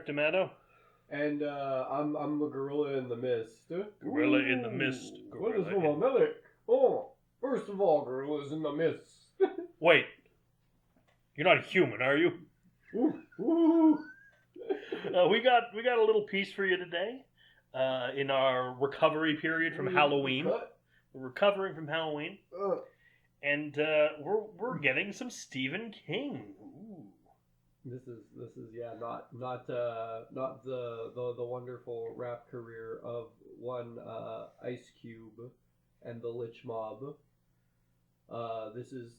Cryptomato. And I'm the gorilla in the mist. Gorilla in the mist. What is from a medic? Oh, first of all, gorillas in the mist. Wait. You're not a human, are you? Ooh. We got a little piece for you today. In our recovery period from Halloween. We're recovering from Halloween. And we're getting some Stephen King. Ooh. This is not the wonderful rap career of one Ice Cube and the Lich Mob. This is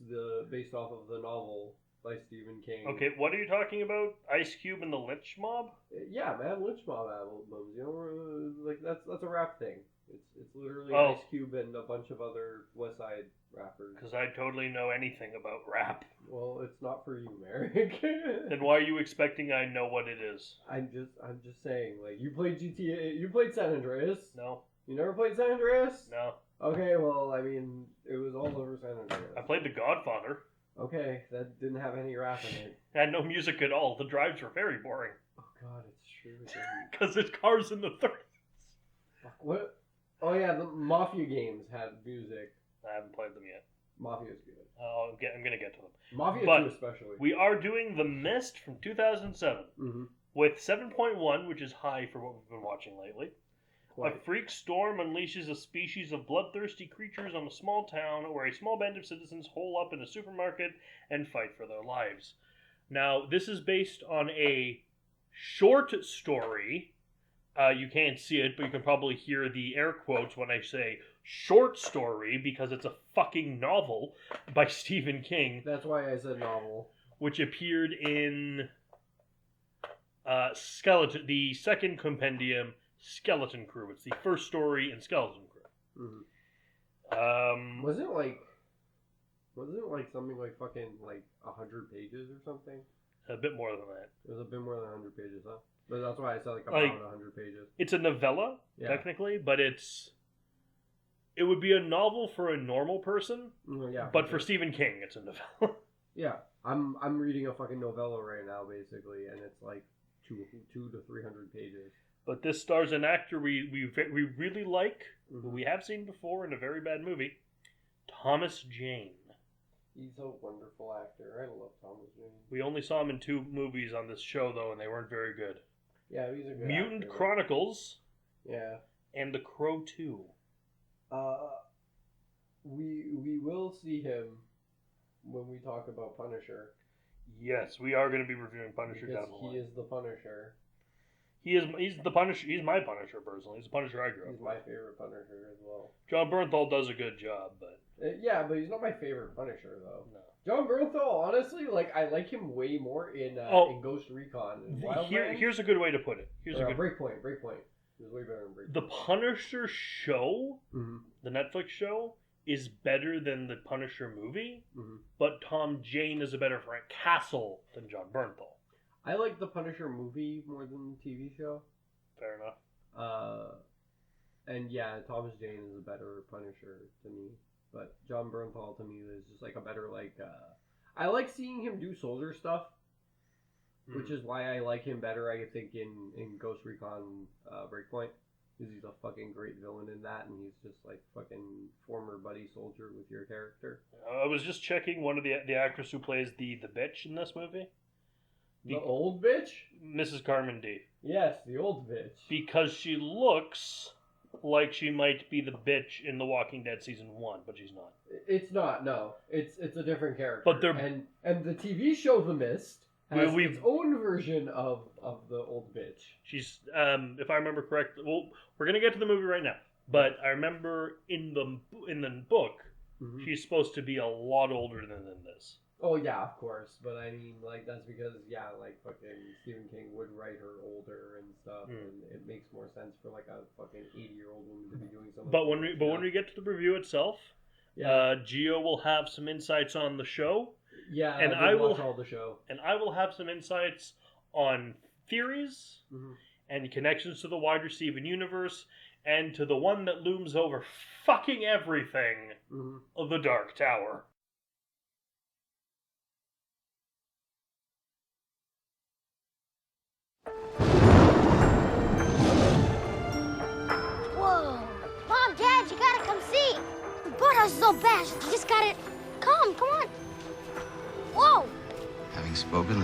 based off of the novel by Stephen King. Okay, what are you talking about? Ice Cube and the Lich Mob? Yeah, man, Lich Mob albums. You know, like that's a rap thing. It's literally Ice Cube and a bunch of other West Side rappers. Because I totally know anything about rap. Well, it's not for you, Merrick. Then why are you expecting I know what it is? I'm just saying, like, you played GTA, you played San Andreas? No. You never played San Andreas? No. Okay, well, I mean, it was all over San Andreas. I played The Godfather. Okay, that didn't have any rap in it. It had no music at all. The drives were very boring. Oh god, it's true. Because it's cars in the 30s. What? Oh yeah, the Mafia games had music. I haven't played them yet. Mafia's good. I'm going to get to them. Mafia 2 especially. We are doing The Mist from 2007 with 7.1, which is high for what we've been watching lately. Quite. A freak storm unleashes a species of bloodthirsty creatures on a small town where a small band of citizens hole up in a supermarket and fight for their lives. Now, this is based on a short story. You can't see it, but you can probably hear the air quotes when I say short story because it's a fucking novel by Stephen King. That's why I said novel. Which appeared in the second compendium, Skeleton Crew. It's the first story in Skeleton Crew. Mm-hmm. Wasn't it like something like fucking like 100 pages or something? A bit more than that. It was a bit more than 100 pages, huh? But that's why I said like about 100 pages. It's a novella, technically, but it would be a novel for a normal person. Yeah. But for Stephen King, it's a novella. Yeah, I'm reading a fucking novella right now, basically, and it's like 200 to 300 pages. But this stars an actor we really like, who we have seen before in a very bad movie, Thomas Jane. He's a wonderful actor. I love Thomas Jane. We only saw him in 2 movies on this show, though, and they weren't very good. Yeah, he's a good Mutant actor. Chronicles. Yeah. And The Crow 2. We will see him when we talk about Punisher. Yes, we are going to be reviewing Punisher down the line. He is the Punisher. He's the Punisher. He's my Punisher personally. He's the Punisher I grew up with. He's my favorite Punisher as well. John Bernthal does a good job, but yeah, but he's not my favorite Punisher though. No. John Bernthal, honestly, like I like him way more in Ghost Recon. Here's a good way to put it. Breakpoint. He's way better than Breakpoint. The Punisher show, the Netflix show, is better than the Punisher movie, but Tom Jane is a better Frank Castle than John Bernthal. I like the Punisher movie more than the TV show. Fair enough. And yeah, Thomas Jane is a better Punisher to me. But John Bernthal to me is just like a better I like seeing him do soldier stuff, which is why I like him better. I think in Ghost Recon Breakpoint, because he's a fucking great villain in that, and he's just like fucking former buddy soldier with your character. I was just checking one of the actress who plays the bitch in this movie. The old bitch? Mrs. Carmen D. Yes, the old bitch. Because she looks like she might be the bitch in The Walking Dead Season 1, but she's not. It's not, no. It's a different character. But and the TV show The Mist has its own version of the old bitch. She's, if I remember correctly, well, we're going to get to the movie right now, but I remember in the book, she's supposed to be a lot older than this. Oh, yeah, of course. But I mean, like, that's because, yeah, like, fucking Stephen King would write her older and stuff, and it makes more sense for, like, a fucking 80-year-old woman to be doing something. But when we get to the review itself, Gio will have some insights on the show. Yeah, and I will watch all the show. And I will have some insights on theories and connections to the wider Steven universe and to the one that looms over fucking everything of the Dark Tower.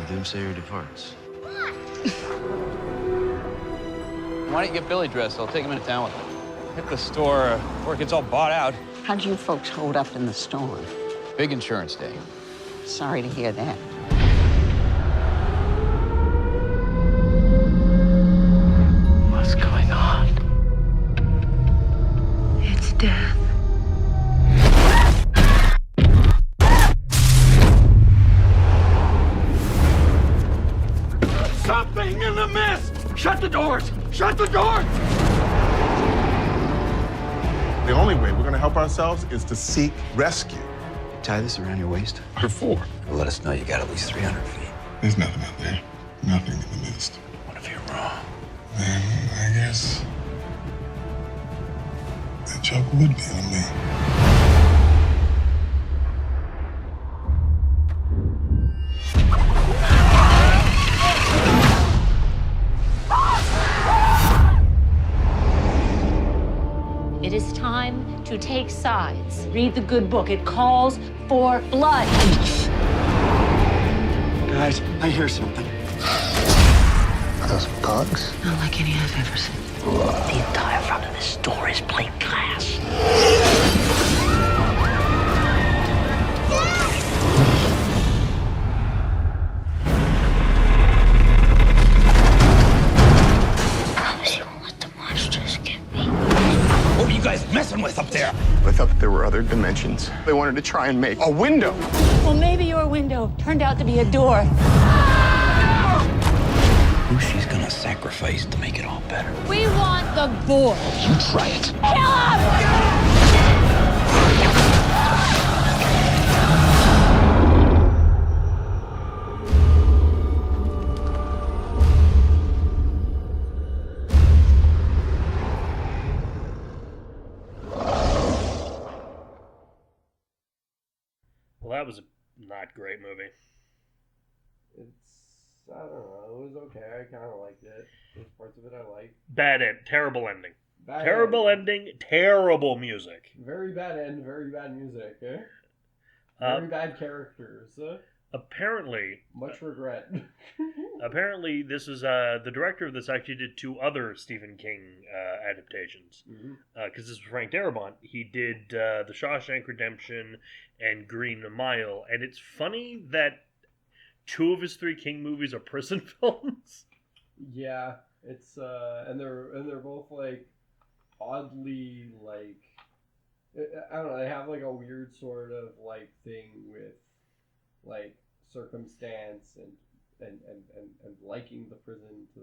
doomsayer departs. Why don't you get Billy dressed? I'll take him into town with me. Hit the store before it gets all bought out. How'd you folks hold up in the storm? Big insurance day. Sorry to hear that. What's going on? It's death. Something in the mist! Shut the doors! Shut the doors! The only way we're gonna help ourselves is to seek rescue. Tie this around your waist. What for? Let us know you got at least 300 feet. There's nothing out there. Nothing in the mist. What if you're wrong? Then I guess the joke would be on me. It is time to take sides. Read the good book. It calls for blood. Guys, I hear something. Are those bugs? Not like any I've ever seen. The entire front of this store is plate glass. Promise you won't let the monsters get me. What are you guys messing with up there? I thought that there were other dimensions. They wanted to try and make a window. Well, maybe your window turned out to be a door. Who she's gonna sacrifice to make it all better? We want the boy. You try it. Kill him! Well, that was a not great movie. I don't know. It was okay. I kind of liked it. There's parts of it I liked. Bad end. Terrible ending. Bad Terrible end. ending. Terrible music. Very bad end. Very bad music. Very bad characters. Apparently, Much regret. apparently, this is the director of this actually did two other Stephen King adaptations. Because this was Frank Darabont. He did The Shawshank Redemption and Green Mile, and it's funny that two of his three King movies are prison films. Yeah, it's and they're both like oddly like I don't know. They have like a weird sort of like thing with like circumstance and liking the prison to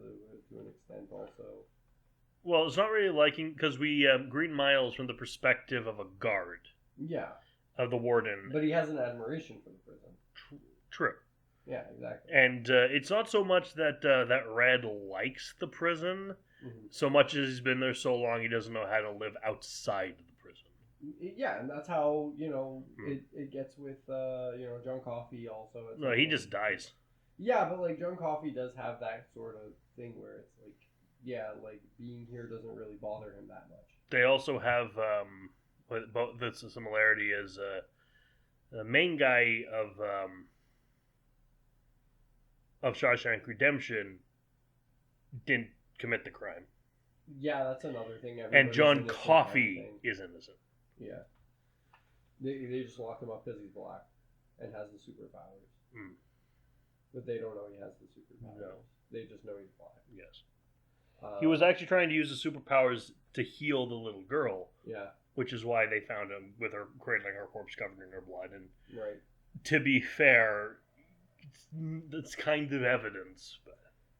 an extent also. Well, it's not really liking because we Green Mile is from the perspective of a guard. Yeah. Of the warden. But he has an admiration for the prison. True. Yeah, exactly. And it's not so much that that Red likes the prison, so much as he's been there so long he doesn't know how to live outside the prison. Yeah, and that's how, it gets with, John Coffey also. No, he just dies. Yeah, but, like, John Coffey does have that sort of thing where it's like, yeah, like, being here doesn't really bother him that much. They also have, both that's a similarity is the main guy of Shawshank Redemption didn't commit the crime. Yeah, that's another thing. And John Coffey is innocent. Yeah. They just locked him up because he's black and has the superpowers. But they don't know he has the superpowers. No. They just know he's black. Yes. He was actually trying to use the superpowers to heal the little girl. Yeah. Which is why they found him with her cradling her corpse covered in her blood. And right. To be fair, that's kind of evidence. But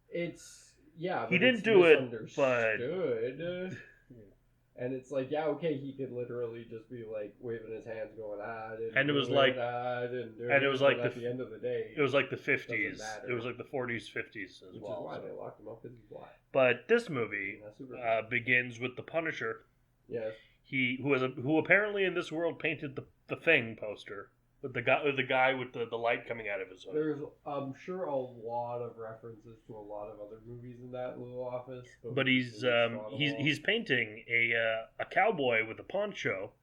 it's but he didn't do it, but and it's like, yeah, okay, he could literally just be like waving his hands, going, and it was like, and it was like at the end of the day, it was like the 50s. It was like the 40s, 50s as well. Which is why they locked him up because he's black. But this movie begins with the Punisher. Yes. Who apparently in this world painted the Thing poster with the guy with the light coming out of his hood. There's I'm sure a lot of references to a lot of other movies in that little office. But he's painting a cowboy with a poncho,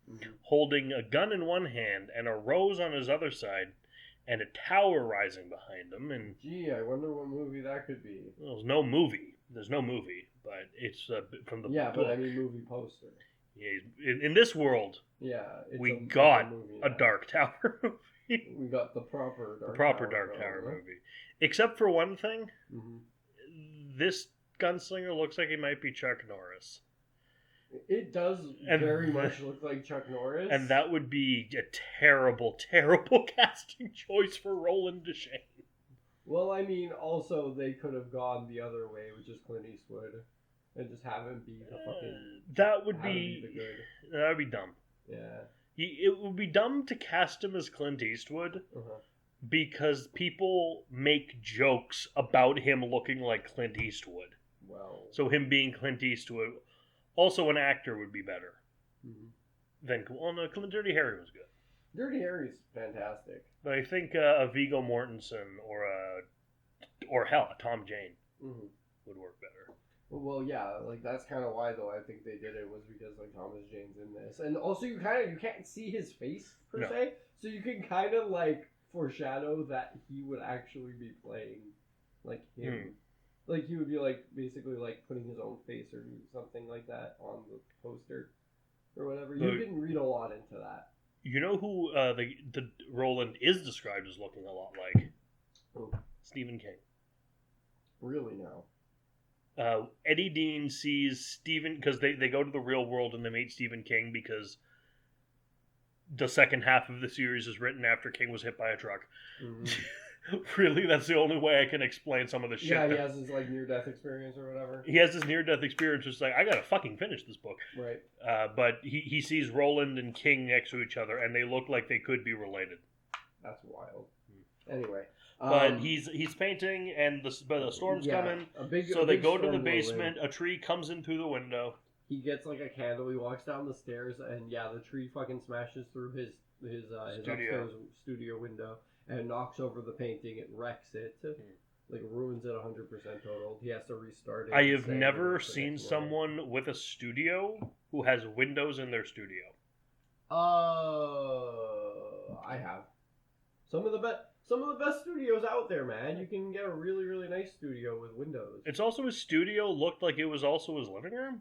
holding a gun in one hand and a rose on his other side, and a tower rising behind him. And Gee, I wonder what movie that could be. there's no movie. There's no movie, but it's from the Yeah, book. but I mean movie poster. Yeah, in this world, Yeah, we got movie a now. Dark Tower movie. We got the proper Dark Dark Tower movie. Except for one thing, Mm-hmm. this gunslinger looks like he might be Chuck Norris. It does And very much look like Chuck Norris. And that would be a terrible, terrible casting choice for Roland Deschain. Well, I mean, also they could have gone the other way, which is Clint Eastwood, and just have him be the fucking. That would have him be the good. that would be dumb. Yeah. It would be dumb to cast him as Clint Eastwood Uh-huh. because people make jokes about him looking like Clint Eastwood. Well. So him being Clint Eastwood, also an actor would be better Mm-hmm. than. Well, no, Dirty Harry was good. Dirty Harry's fantastic. But I think a Viggo Mortensen or hell, a Tom Jane Mm-hmm. would work better. Well, yeah, like that's kind of why though I think they did it was because like Thomas Jane's in this, and also you can't see his face per No. se, so you can kind of like foreshadow that he would actually be playing like him, like he would be like basically like putting his own face or something like that on the poster or whatever. You can read a lot into that. You know who the Roland is described as looking a lot like? Oh. Stephen King. Really now. Eddie Dean sees Stephen because they go to the real world and they meet Stephen King because the second half of the series is written after King was hit by a truck. Mm-hmm. Really, that's the only way I can explain some of the shit. Yeah, he has his like near-death experience or whatever. He has this near-death experience. It's like I gotta fucking finish this book. Right. But he sees Roland and King next to each other, and they look like they could be related. That's wild. Anyway. But he's painting, and the storm's coming. So they go to the basement. A tree comes in through the window. He gets like a candle. He walks down the stairs, and yeah, the tree fucking smashes through his upstairs studio window and knocks over the painting. It wrecks it, like ruins it 100% total. He has to restart it. I have never seen someone with a studio who has windows in their studio. I have some of the best studios out there, man. You can get a really, really nice studio with windows. It's also his studio looked like it was also his living room.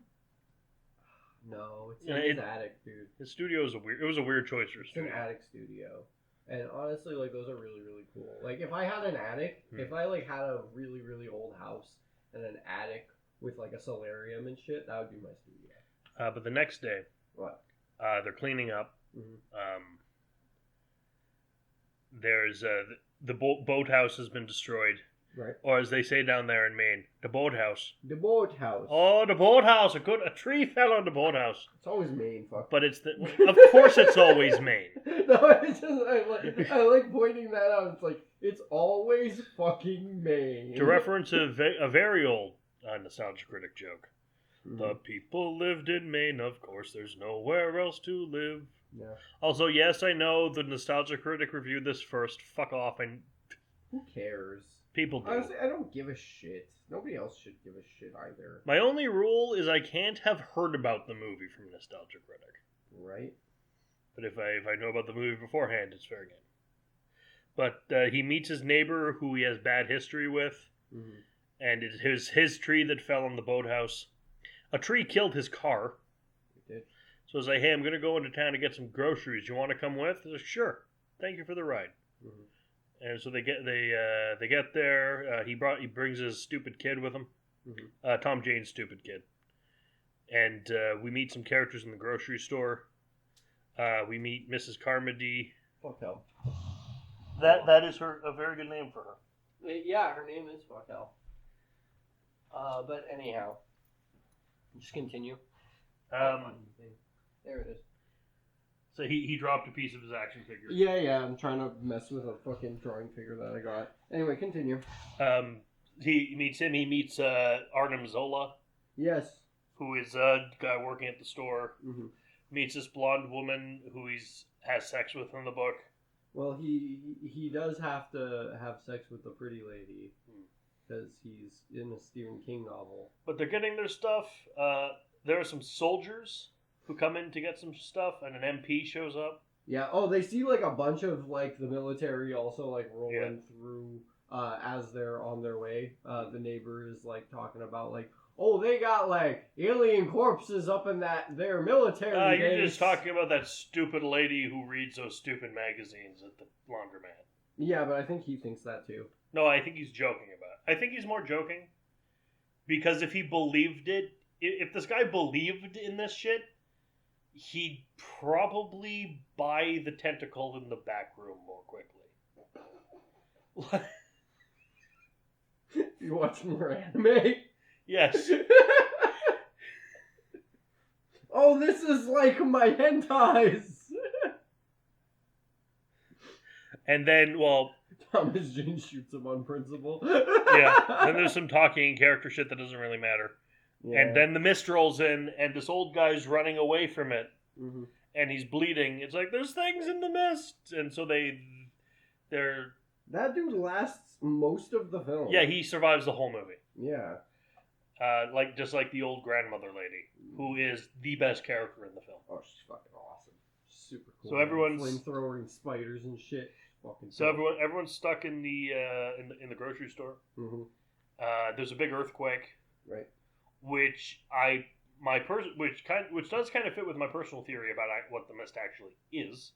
No, it's in his attic, dude. His studio is it was a weird choice for a studio. It's an attic studio. And honestly, like, those are really, really cool. Like, if I had an attic, if I, like, had a really, really old house and an attic with, like, a solarium and shit, that would be my studio. But the next day... What? They're cleaning up. Mm-hmm. There's... the boathouse has been destroyed. Right. Or as they say down there in Maine, the boathouse. The boathouse. Oh, the boathouse! A tree fell on the boathouse. It's always Maine, fuck. But it's of course it's always Maine. No, it's just I like pointing that out. It's like it's always fucking Maine. To reference a very old Nostalgia Critic joke. Mm-hmm. The people lived in Maine, of course. There's nowhere else to live. Yeah. Also, yes, I know the Nostalgia Critic reviewed this first. Fuck off, and who cares? People do. Honestly, I don't give a shit. Nobody else should give a shit either. My only rule is I can't have heard about the movie from Nostalgia Critic. Right. But if I know about the movie beforehand, it's fair game. But he meets his neighbor who he has bad history with, and it was his tree that fell on the boathouse. A tree killed his car. It did. So I was like, hey, I'm going to go into town to get some groceries. You want to come with? I was like, sure. Thank you for the ride. Mm-hmm. And so they get there. He brings his stupid kid with him, Tom Jane's stupid kid, and we meet some characters in the grocery store. We meet Mrs. Carmody. Fuck hell. That is a very good name for her. Yeah, her name is Fuck hell. But anyhow, just continue. There it is. So he dropped a piece of his action figure. Yeah, I'm trying to mess with a fucking drawing figure that I got. Anyway, continue. He meets him. He meets Arnim Zola. Yes. Who is a guy working at the store. Mm-hmm. Meets this blonde woman who has sex with in the book. Well, he does have to have sex with the pretty lady because he's in a Stephen King novel. But they're getting their stuff. There are some soldiers who come in to get some stuff, and an MP shows up. Yeah. Oh, they see like a bunch of like the military also like rolling through as they're on their way. The neighbor is like talking about like, oh, they got like alien corpses up in their military base. You're just talking about that stupid lady who reads those stupid magazines at the laundromat. Yeah, but I think he thinks that too. No, I think he's joking about it. I think he's more joking because if he believed it, if this guy believed in this shit, he'd probably buy the tentacle in the back room more quickly. You watch more anime? Yes. Oh, this is like my hentais. And then, well, Thomas Jane shoots him on principle. yeah. Then there's some talking and character shit that doesn't really matter. Yeah. And then the mist rolls in, and this old guy's running away from it, and he's bleeding. It's like there's things in the mist, and so they're. That dude lasts most of the film. Yeah, he survives the whole movie. Yeah. Just like the old grandmother lady, who is the best character in the film. Oh, she's fucking awesome. Super cool. So everyone's flamethrowing spiders and shit. Fucking so cool. everyone's stuck in the grocery store. Mm-hmm. There's a big earthquake, Right. which does kind of fit with my personal theory about what the mist actually is.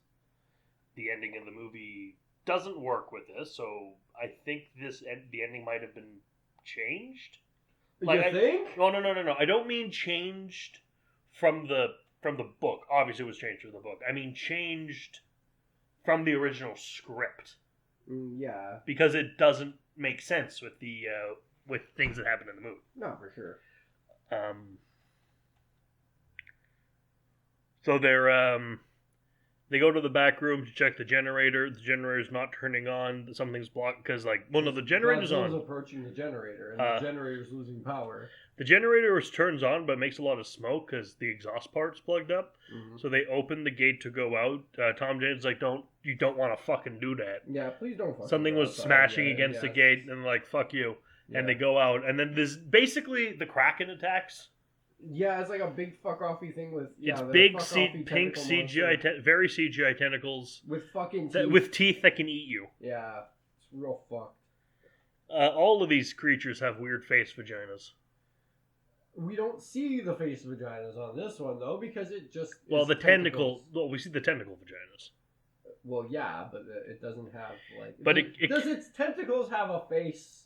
The ending of the movie doesn't work with this, so I think the ending might have been changed. You think? No. I don't mean changed from the book. Obviously, it was changed from the book. I mean changed from the original script. Yeah. Because it doesn't make sense with the with things that happen in the movie. No, for sure. So they go to the back room to check the generator. The generator's not turning on. Something's blocked because the generator's on. Godzilla's approaching the generator, and the generator's losing power. The generator turns on, but makes a lot of smoke because the exhaust part's plugged up. Mm-hmm. So they open the gate to go out. Tom Jane's like, you don't want to fucking do that. Yeah, please don't fucking Something go was outside. smashing against the gate, and like, fuck you. Yeah. And they go out, and then there's basically the Kraken attacks. Yeah, it's like a big fuck offy thing with. Yeah, It's big pink CGI, very CGI tentacles with fucking teeth. with teeth that can eat you. Yeah, it's real fucked. All of these creatures have weird face vaginas. We don't see the face vaginas on this one though, because it just the tentacles. Well, we see the tentacle vaginas. Well, yeah, but it doesn't have like. But does its tentacles have a face?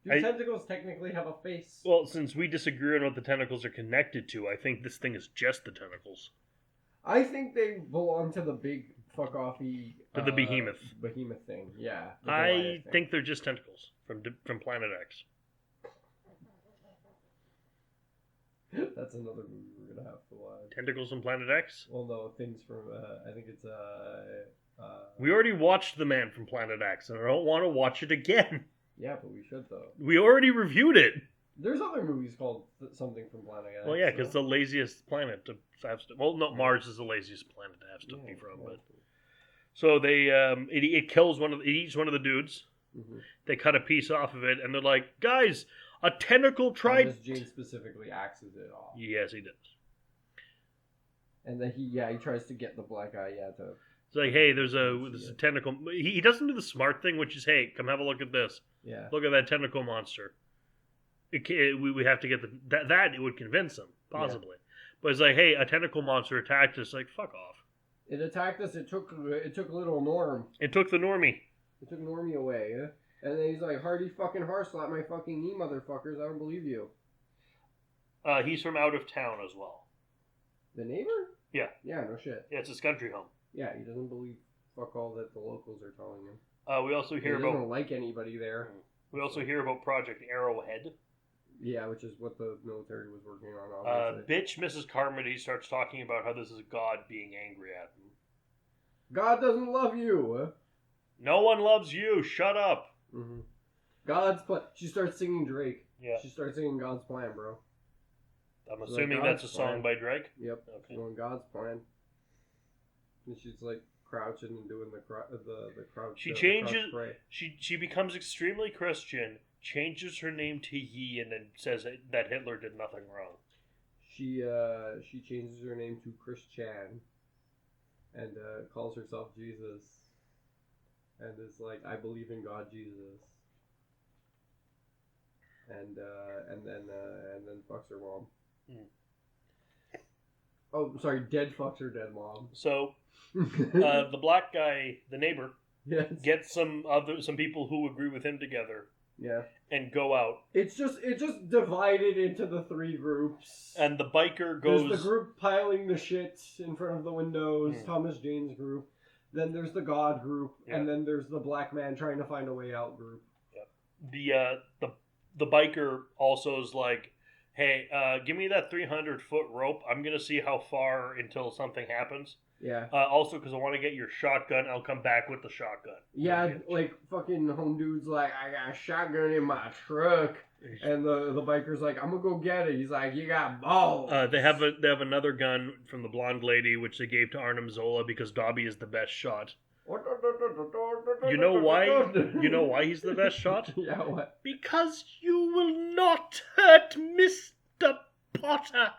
Do tentacles technically have a face? Well, since we disagree on what the tentacles are connected to, I think this thing is just the tentacles. I think they belong to the big fuck offy. To the behemoth. Behemoth thing, yeah. I think they're just tentacles from Planet X. That's another movie we're gonna have to watch. Tentacles from Planet X? Well, no, things from. I think it's We already watched The Man from Planet X, and I don't want to watch it again. Yeah, but we should though. We already reviewed it. There's other movies called something from Planet X. Well, yeah, because the laziest planet to have stuff. Well, no, Mars is the laziest planet to have stuff be from. But so they it kills it eats one of the dudes. Mm-hmm. They cut a piece off of it, and they're like, guys, a tentacle tried. Thomas Jane specifically axes it off. Yes, he does. And then he tries to get the black eye to. It's like, hey, there's a tentacle. He doesn't do the smart thing, which is, hey, come have a look at this. Yeah. Look at that tentacle monster. We have to get that it would convince him, possibly. Yeah. But it's like, hey, a tentacle monster attacked us. Like, fuck off. It attacked us. It took little Norm. It took the normie. It took Normie away. And then he's like, hardy fucking horse slap my fucking knee, motherfuckers. I don't believe you. He's from out of town as well. The neighbor? Yeah. Yeah, no shit. Yeah, it's his country home. Yeah, he doesn't believe fuck all that the locals are telling him. We also hear he doesn't like anybody there. We also hear about Project Arrowhead. Yeah, which is what the military was working on, obviously. Bitch Mrs. Carmody starts talking about how this is God being angry at him. God doesn't love you. No one loves you. Shut up. Mm-hmm. God's plan. She starts singing Drake. Yeah. She starts singing God's plan, bro. I'm assuming that's a song by Drake? Yep. Okay. She's doing God's plan. And she's like crouching and doing the crouch. She changes. She becomes extremely Christian, changes her name to Yi, and then says that Hitler did nothing wrong. She changes her name to Christian. and calls herself Jesus, and is like, I believe in God, Jesus, and then fucks her mom. Oh, sorry, dead fucks her dead mom. So, the black guy, the neighbor, yes. gets some people who agree with him together. Yeah. And go out. It's just divided into the three groups. And the biker goes... There's the group piling the shit in front of the windows, Thomas Jane's group. Then there's the God group, and then there's the black man trying to find a way out group. Yeah. The biker also is like, hey, give me that 300-foot rope. I'm going to see how far until something happens. Yeah. Also, because I want to get your shotgun, I'll come back with the shotgun. Yeah, like, fucking home dude's like, I got a shotgun in my truck. And the biker's like, I'm going to go get it. He's like, you got balls. They have another gun from the blonde lady, which they gave to Arnim Zola because Dobby is the best shot. You know why? You know why he's the best shot? Yeah, what? Because you will not hurt Mr. Potter.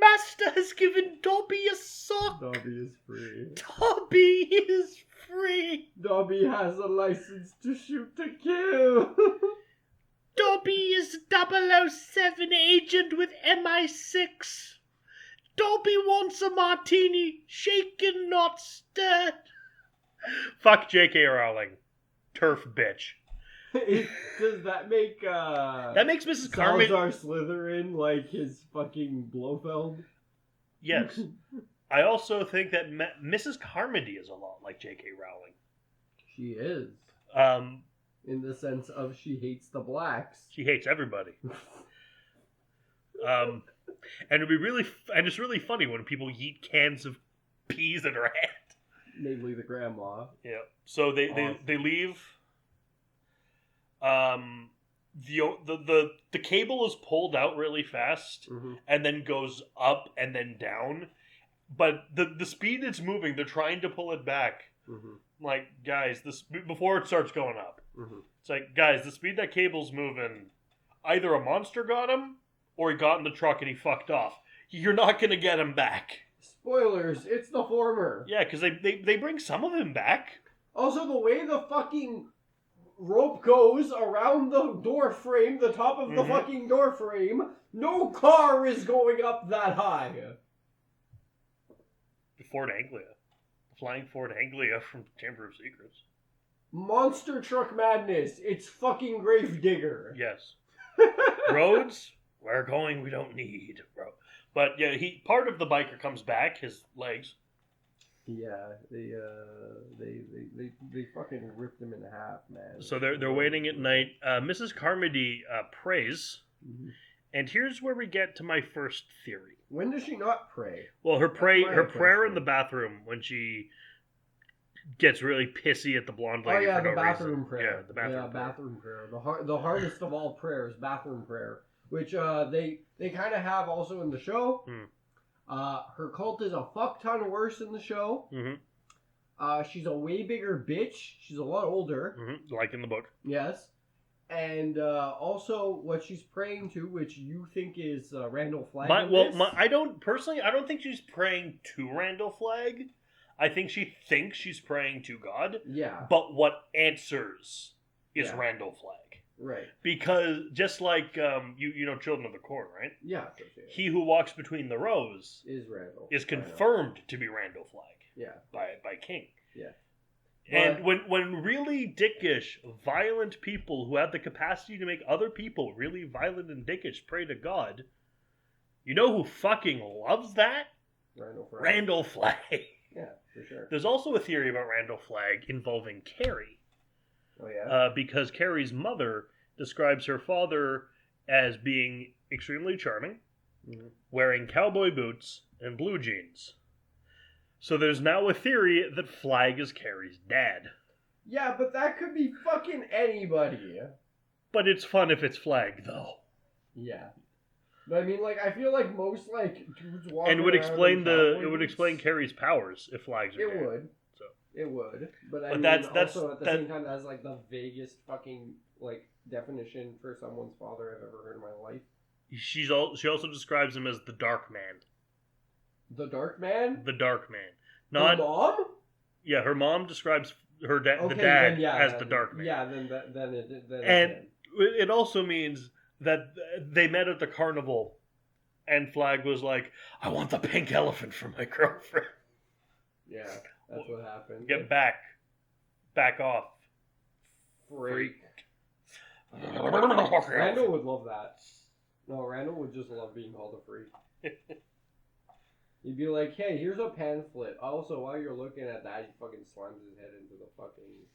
Master has given Dobby a sock. Dobby is free. Dobby is free. Dobby has a license to shoot to kill. Dobby is 007 agent with MI6. Dobby wants a martini, shaken, not stirred. Fuck J.K. Rowling. Turf bitch. Does that make that makes Mrs. Carmody Salazar Slytherin like his fucking Blofeld? Yes. I also think that Mrs. Carmody is a lot like J.K. Rowling. She is. In the sense of she hates the blacks. She hates everybody. And it's really funny when people yeet cans of peas at her head. Namely the grandma. Yeah. So they leave. The cable is pulled out really fast and then goes up and then down, but the speed it's moving, they're trying to pull it back. Like, guys, before it starts going up, it's like, guys, the speed that cable's moving, either a monster got him or he got in the truck and he fucked off. You're not gonna get him back. Spoilers, it's the former. Yeah, because they bring some of him back. Also, the way the fucking rope goes around the door frame, the top of the fucking door frame, no car is going up that high. Ford Anglia. Flying Ford Anglia from Chamber of Secrets. Monster truck madness. It's fucking Gravedigger. Yes. Roads, we're going we don't need, bro. But yeah, part of the biker comes back, his legs. Yeah, they fucking ripped him in half, man. So they're waiting at night. Mrs. Carmody prays, and here's where we get to my first theory. When does she not pray? Well, her prayer in the bathroom when she gets really pissy at the blonde lady. Oh yeah, for the no bathroom reason. prayer. Yeah, the bathroom prayer. The hardest of all prayers, bathroom prayer, which they kind of have also in the show. Her cult is a fuck ton worse in the show. She's a way bigger bitch. She's a lot older. Like in the book. Yes. And also what she's praying to, which you think is Randall Flagg. I don't think she's praying to Randall Flagg. I think she thinks she's praying to God. Yeah. But what answers is Randall Flagg. Right. Because just like you know Children of the Corn, right? Yeah. He who walks between the rows is confirmed to be Randall Flagg. Yeah. By King. Yeah. And when really dickish, violent people who have the capacity to make other people really violent and dickish pray to God, you know who fucking loves that? Randall Flagg. Yeah, for sure. There's also a theory about Randall Flagg involving Carrie. Oh yeah? Because Carrie's mother describes her father as being extremely charming, wearing cowboy boots and blue jeans. So there's now a theory that Flagg is Carrie's dad. Yeah, but that could be fucking anybody. But it's fun if it's Flagg, though. Yeah. But I mean, like, I feel like most, like, dudes walking and it would around explain Carrie's powers if Flagg's are It there. would. So. It would. But I But mean, that's also at the same time, that's, like, the vaguest fucking, like, definition for someone's father I've ever heard in my life. She also describes him as the Dark Man. The Dark Man? The Dark Man. Her mom? Yeah, her mom describes her the dad then, as the Dark Man. Yeah, then it also means that they met at the carnival, and Flag was like, "I want the pink elephant for my girlfriend." Yeah, that's what happened. Get back off, freak. Randall would love that. No, Randall would just love being called a freak. He'd be like, "Hey, here's a pamphlet. Also, while you're looking at that, he fucking slams his head into the fucking."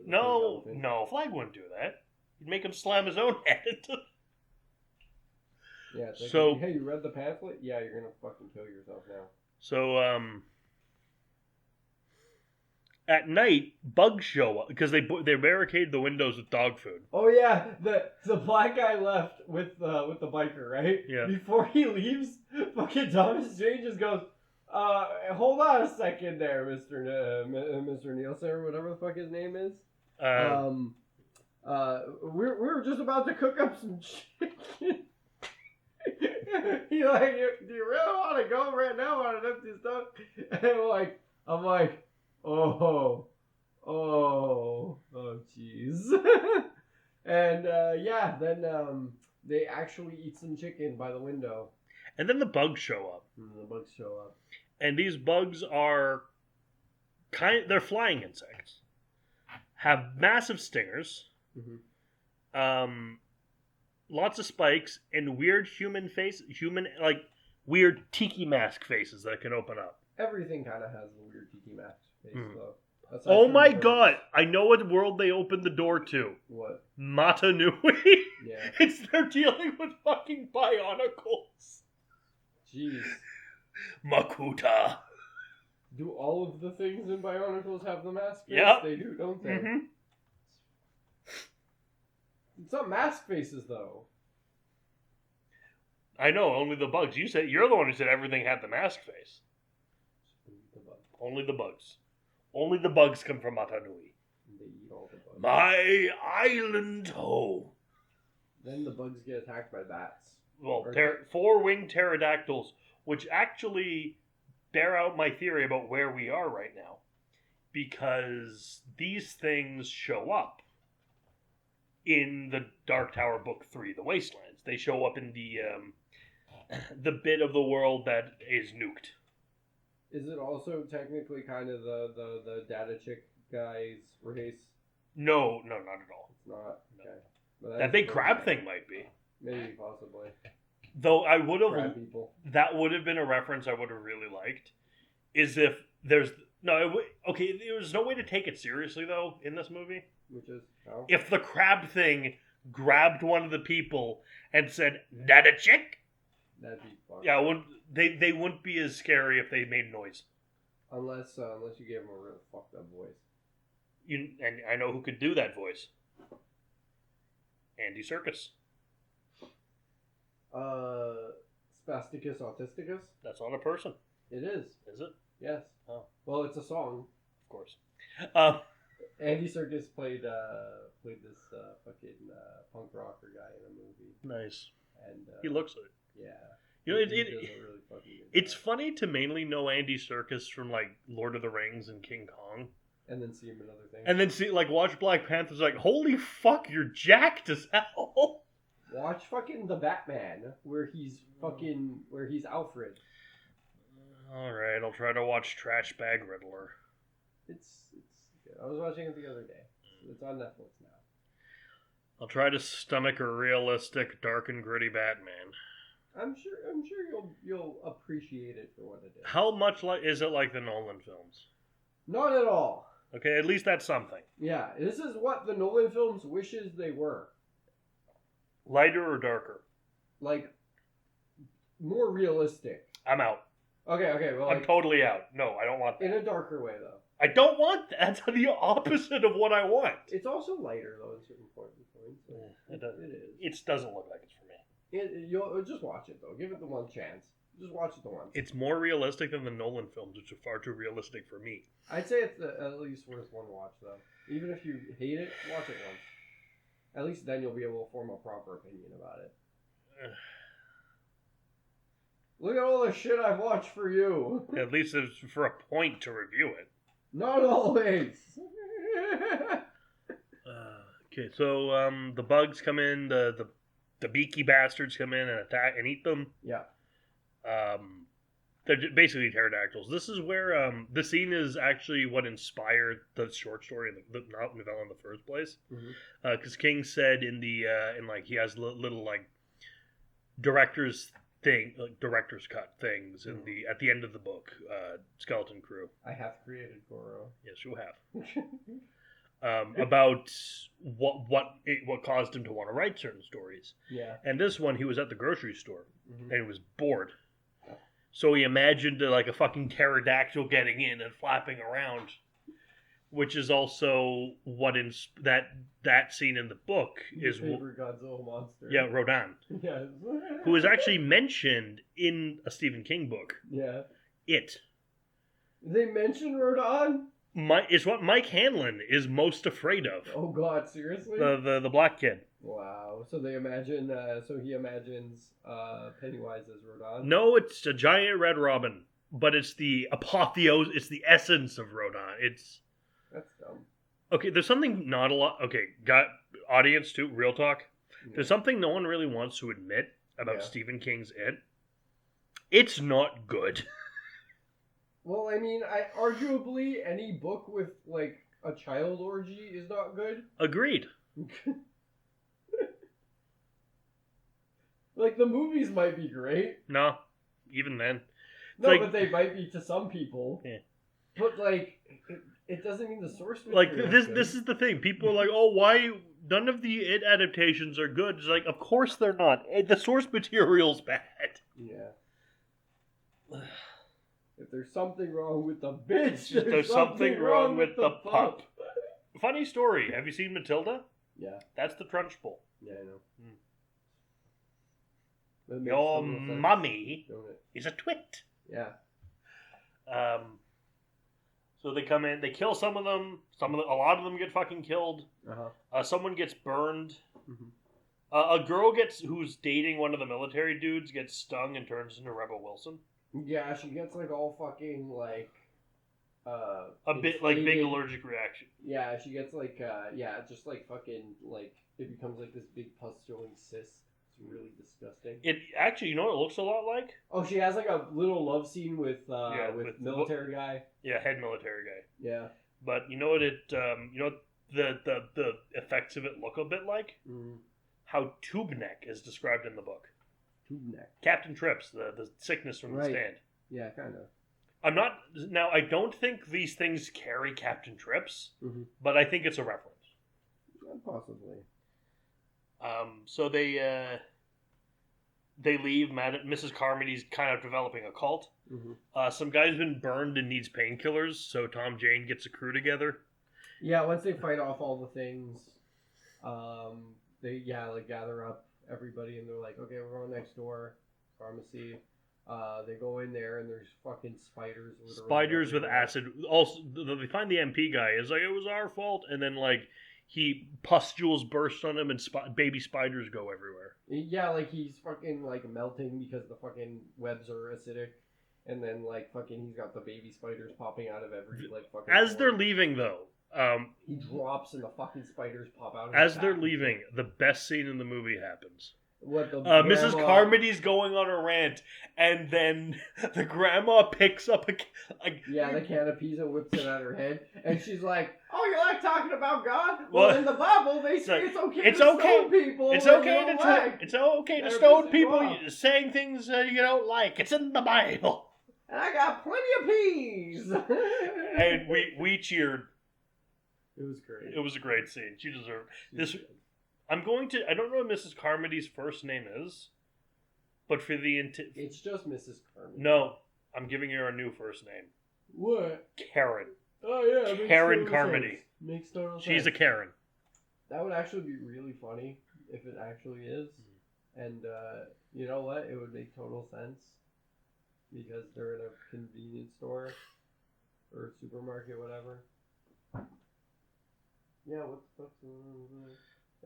No, Flag wouldn't do that. He'd make him slam his own head into. Yeah. It's like, hey, you read the pamphlet? Yeah, you're gonna fucking kill yourself now. So, at night, bugs show up because they barricade the windows with dog food. Oh yeah, the black guy left with the biker, right? Yeah. Before he leaves, fucking Thomas Jane just goes, hold on a second there, Mr. Nielsen or whatever the fuck his name is. We're just about to cook up some chicken." He like, "Do you really want to go right now on an empty stomach?" And I'm like, oh, jeez. And then they actually eat some chicken by the window. And then the bugs show up. And these bugs are they're flying insects. Have massive stingers. Mm-hmm. Lots of spikes and weird weird tiki mask faces that can open up. Everything kind of has a weird tiki mask face, though. Oh my god! I know what world they opened the door to. What? Mata Nui. Yeah. They're dealing with fucking bionicles. Jeez. Makuta. Do all of the things in Bionicles have the mask face? Yep. They do, don't they? Mm-hmm. It's not mask faces, though. I know, only the bugs. You're the one who said everything had the mask face. Only the bugs. Only the bugs come from Mata Nui. They eat all the bugs. My island home. Then the bugs get attacked by bats. Well, 4-winged pterodactyls, which actually bear out my theory about where we are right now. Because these things show up in the Dark Tower Book 3, The Wastelands. They show up in the bit of the world that is nuked. Is it also technically kind of the data chick guy's race? No, not at all. It's not? No. Okay. But That big crab thing might be. Maybe, possibly. Though I would have... Crab people. That would have been a reference I would have really liked. Is if there's... No, okay, there was no way to take it seriously, though, in this movie. Which is how? If the crab thing grabbed one of the people and said, "That a chick?" That'd be fun. Yeah, they wouldn't be as scary if they made noise. Unless you gave them a real fucked up voice. And I know who could do that voice. Andy Serkis. Spasticus Autisticus? That's not a person. It is. Is it? Yes. Oh. Well, it's a song. Of course. Andy Serkis played this fucking punk rocker guy in a movie. Nice. And he looks it. Yeah. You know, he does a really fucking good it's job. funny to mainly know Andy Serkis from like Lord of the Rings and King Kong. And then see him in other things. And then watch Black Panther's like, holy fuck, you're jacked as hell. Watch fucking The Batman, where he's Alfred. Alright, I'll try to watch Trash Bag Riddler. It's good. I was watching it the other day. It's on Netflix now. I'll try to stomach a realistic, dark and gritty Batman. I'm sure you'll appreciate it for what it is. How much is it like the Nolan films? Not at all. Okay, at least that's something. Yeah, this is what the Nolan films wishes they were. Lighter or darker? Like, more realistic. I'm out. Okay, well... I'm totally out. No, I don't want that. In a darker way, though. I don't want that. That's the opposite of what I want. It's also lighter, though, at certain points. It is. It doesn't look like it's for me. You'll just watch it, though. Give it the one chance. Just watch it the once. It's more realistic than the Nolan films, which are far too realistic for me. I'd say it's at least worth one watch, though. Even if you hate it, watch it once. At least then you'll be able to form a proper opinion about it. Look at all the shit I've watched for you. At least it's for a point to review it. Not always. Okay, so the bugs come in, the beaky bastards come in and attack and eat them. Yeah. They're basically pterodactyls. This is where the scene is actually what inspired the short story and the novella in the first place. Because King said in the he has little like director's cut things in at the end of the book, Skeleton Crew. I have created Goro. Yes, you have. About what caused him to want to write certain stories. Yeah. And this one, he was at the grocery store and he was bored. So he imagined like a fucking pterodactyl getting in and flapping around, which is also what that scene in the book is. Your favorite Godzilla monster. Yeah, Rodan. Yes. Who is actually mentioned in a Stephen King book. Yeah. It. They mention Rodan? It's what Mike Hanlon is most afraid of. Oh God, seriously? The black kid. Wow. So they imagine. So he imagines Pennywise as Rodan. No, it's a giant red robin, but it's the apotheose. It's the essence of Rodan. That's dumb. Okay, there's something not a lot. Okay, got audience too. Real talk. Yeah. There's something no one really wants to admit about Stephen King's It. It's not good. Well, I mean, arguably any book with like a child orgy is not good. Agreed. Like the movies might be great. No, even then. No, but they might be to some people. Yeah. But like, it doesn't mean the source material. Like this is the thing. People are like, oh, why none of the It adaptations are good? It's like, of course they're not. The source material's bad. Yeah. If there's something wrong with the bitch, there's something wrong with the pup. Funny story. Have you seen Matilda? Yeah. That's the Trunchbull. Yeah, I know. Your mummy is a twit. Yeah. So they come in, they kill some of them. A lot of them get fucking killed. Someone gets burned. A girl who's dating one of the military dudes gets stung and turns into Rebel Wilson. Yeah, she gets like all fucking like a bit like big allergic reaction. Yeah, she gets like just like fucking like it becomes like this big pustulating cyst. It's really disgusting. It actually, you know what it looks a lot like? Oh, she has like a little love scene with military guy. Yeah, head military guy. Yeah. But you know what the effects of it look a bit like? How tube neck is described in the book. Tube neck. Captain Trips, the sickness from the stand. Yeah, kind of. I don't think these things carry Captain Trips, but I think it's a reference. Possibly. So they leave. Mrs. Carmody's kind of developing a cult. Some guy's been burned and needs painkillers, so Tom Jane gets a crew together. Yeah, once they fight off all the things, they gather up everybody and they're like, okay, we're going next door, pharmacy. They go in there and there's fucking spiders. Spiders with acid. Also, they find the MP guy. It's like, it was our fault, and then like. Pustules burst on him and baby spiders go everywhere. Yeah, like he's fucking like melting because the fucking webs are acidic, and then like fucking he's got the baby spiders popping out of every like fucking. As they're leaving though, he drops and the fucking spiders pop out. As they're leaving, the best scene in the movie happens. What the Mrs. Carmody's going on a rant, and then the grandma picks up the can of peas and whips it at her head, and she's like, "Oh, you like talking about God? Well, in the Bible, they say it's okay to stone people. It's okay to stone people saying things you don't like. It's in the Bible." And I got plenty of peas. And we cheered. It was great. It was a great scene. She deserved this. I don't know what Mrs. Carmody's first name is, but for the it's just Mrs. Carmody. No, I'm giving her a new first name. What? Karen. Oh yeah, Karen Carmody. Makes total sense. She's a Karen. That would actually be really funny if it actually is, and you know what? It would make total sense because they're in a convenience store or supermarket, whatever. Yeah, what the fuck's going on?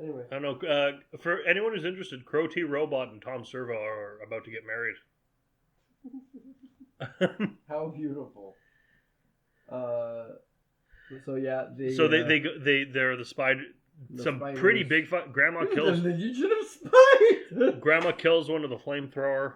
Anyway. I don't know. For anyone who's interested, Crow T. Robot and Tom Servo are about to get married. How beautiful. So yeah, they're the spider. Some spiders. pretty big grandma kills. The Legion of Spite. Grandma kills one with a flamethrower.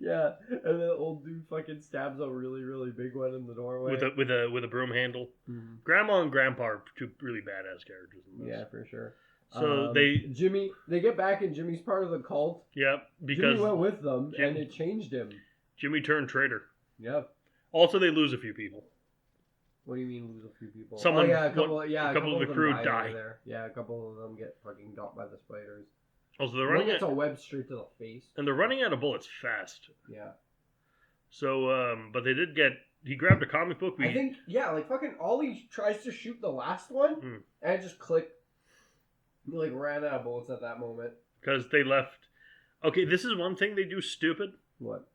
Yeah, and the old dude fucking stabs a really, really big one in the doorway with a broom handle. Mm-hmm. Grandma and Grandpa are two really badass characters in this. Yeah, for sure. So they get back and Jimmy's part of the cult. Yep, because Jimmy went with them and it changed him. Jimmy turned traitor. Yep. Also, they lose a few people. What do you mean lose a few people? Someone, a couple of the crew die. There. Yeah, a couple of them get fucking got by the spiders. Also, they're running. Gets a web straight to the face. And they're running out of bullets fast. Yeah. So, but they did get. He grabbed a comic book. I think, like fucking Ollie tries to shoot the last one, and it just clicked. He like ran out of bullets at that moment. Because they left. Okay, this is one thing they do stupid. What?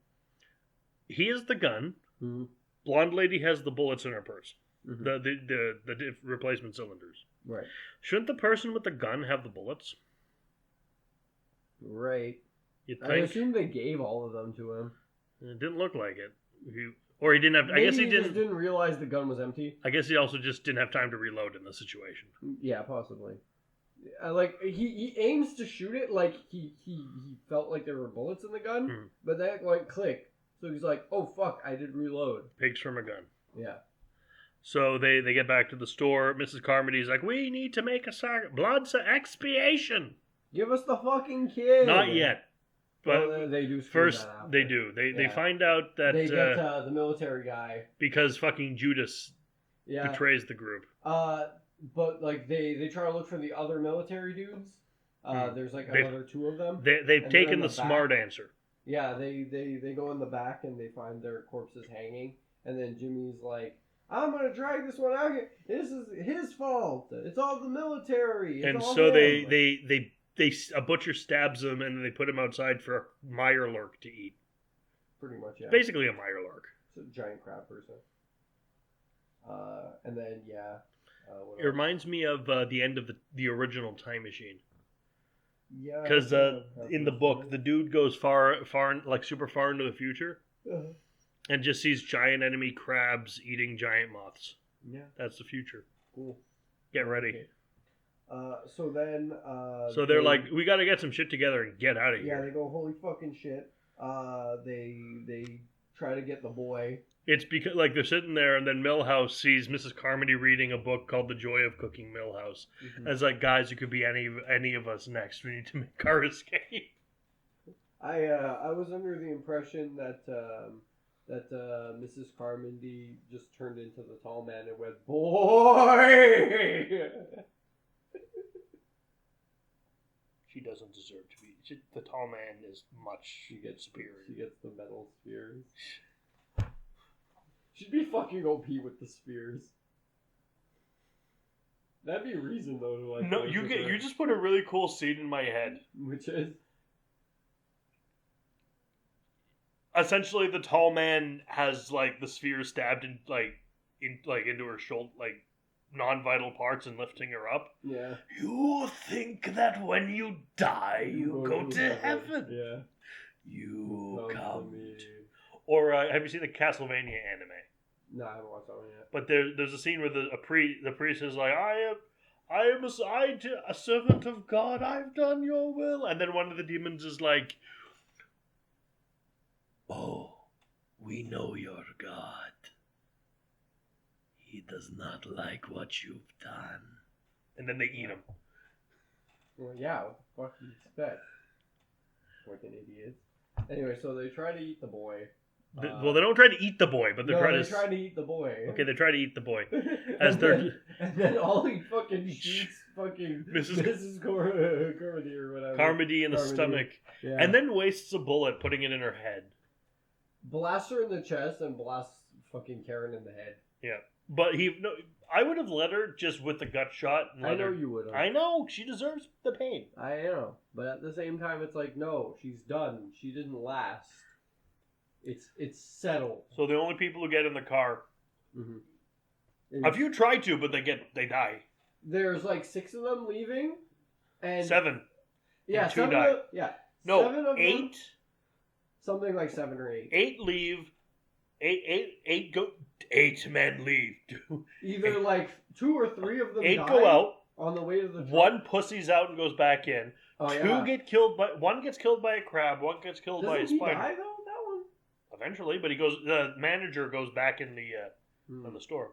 He has the gun. Mm-hmm. Blonde lady has the bullets in her purse. Mm-hmm. The replacement cylinders. Right. Shouldn't the person with the gun have the bullets? Right. You think? I assume they gave all of them to him. It didn't look like it. He didn't have. Maybe I guess he just didn't realize the gun was empty. I guess he also just didn't have time to reload in the situation. Yeah, possibly. Like he aims to shoot it, like he felt like there were bullets in the gun, but that like clicked. So he's like, "Oh fuck, I didn't reload." Pigs from a gun. Yeah. So they get back to the store. Mrs. Carmody's like, "We need to make a blood expiation. Give us the fucking kid." Not yet. But they do first. They do. They find out that they get the military guy because fucking Judas betrays the group. But like they try to look for the other military dudes. There's like another two of them. They've taken the smart answer. Yeah, they go in the back and they find their corpses hanging, and then Jimmy's like, "I'm gonna drag this one out here. This is his fault. It's all the military." And so a butcher stabs him, and they put him outside for a mirelurk to eat. Pretty much, yeah. Basically a mirelurk. It's a giant crab person. And then it reminds me of the end of the original Time Machine. Yeah. Because in the book, the dude goes far, like super far into the future, and just sees giant enemy crabs eating giant moths. Yeah. That's the future. Cool. Get ready. Okay. So then. So they're like, we got to get some shit together and get out of here. Yeah, they go, holy fucking shit. They try to get the boy. It's because like they're sitting there, and then Milhouse sees Mrs. Carmody reading a book called The Joy of Cooking Milhouse. Mm-hmm. As like, guys, it could be any of us next. We need to make our escape. I was under the impression that Mrs. Carmody just turned into the tall man and went, boy. She doesn't deserve to be. The tall man is much superior. She gets the metal spears. She'd be fucking OP with the spears. That'd be a reason though to like. No, you just put a really cool scene in my head. Which is essentially the tall man has like the spear stabbed into her shoulder, like non-vital parts, and lifting her up. Yeah. You think that when you die, you go to heaven. Yeah. You come to... Or have you seen the Castlevania anime? No, I haven't watched that one yet. But there's a scene where the priest is like, I am a servant of God. I've done your will. And then one of the demons is like, oh, we know your God. He does not like what you've done. And then they eat him. Well, yeah, what the fuck do you expect? Fucking idiots. Anyway, so they try to eat the boy. Well, they don't try to eat the boy, but they try to eat the boy. Okay, they try to eat the boy. And then Ollie fucking shoots fucking Mrs. Carmody or whatever. Carmody in the stomach. Yeah. And then wastes a bullet putting it in her head. Blasts her in the chest and blasts fucking Karen in the head. Yeah. But I would have let her just with the gut shot. I know you would have. I know. She deserves the pain. I know. But at the same time, it's like, no, she's done. She didn't last. It's settled. So the only people who get in the car. Mm-hmm. A few try to, but they die. There's like 6 of them leaving. And 7. Yeah, and 2 7 die. Yeah. No, 7 of 8. Them. Something like 7 or 8. 8 leave. 8 men leave. Either like 2 or 3 of them 8 die go out. on the way to the truck. 1 pussy's out and goes back in. Oh, 2 yeah. get killed by... 1 gets killed by a crab. 1 gets killed by a Doesn't he spider. die, though, that one? Eventually, but he goes... The manager goes back in the store.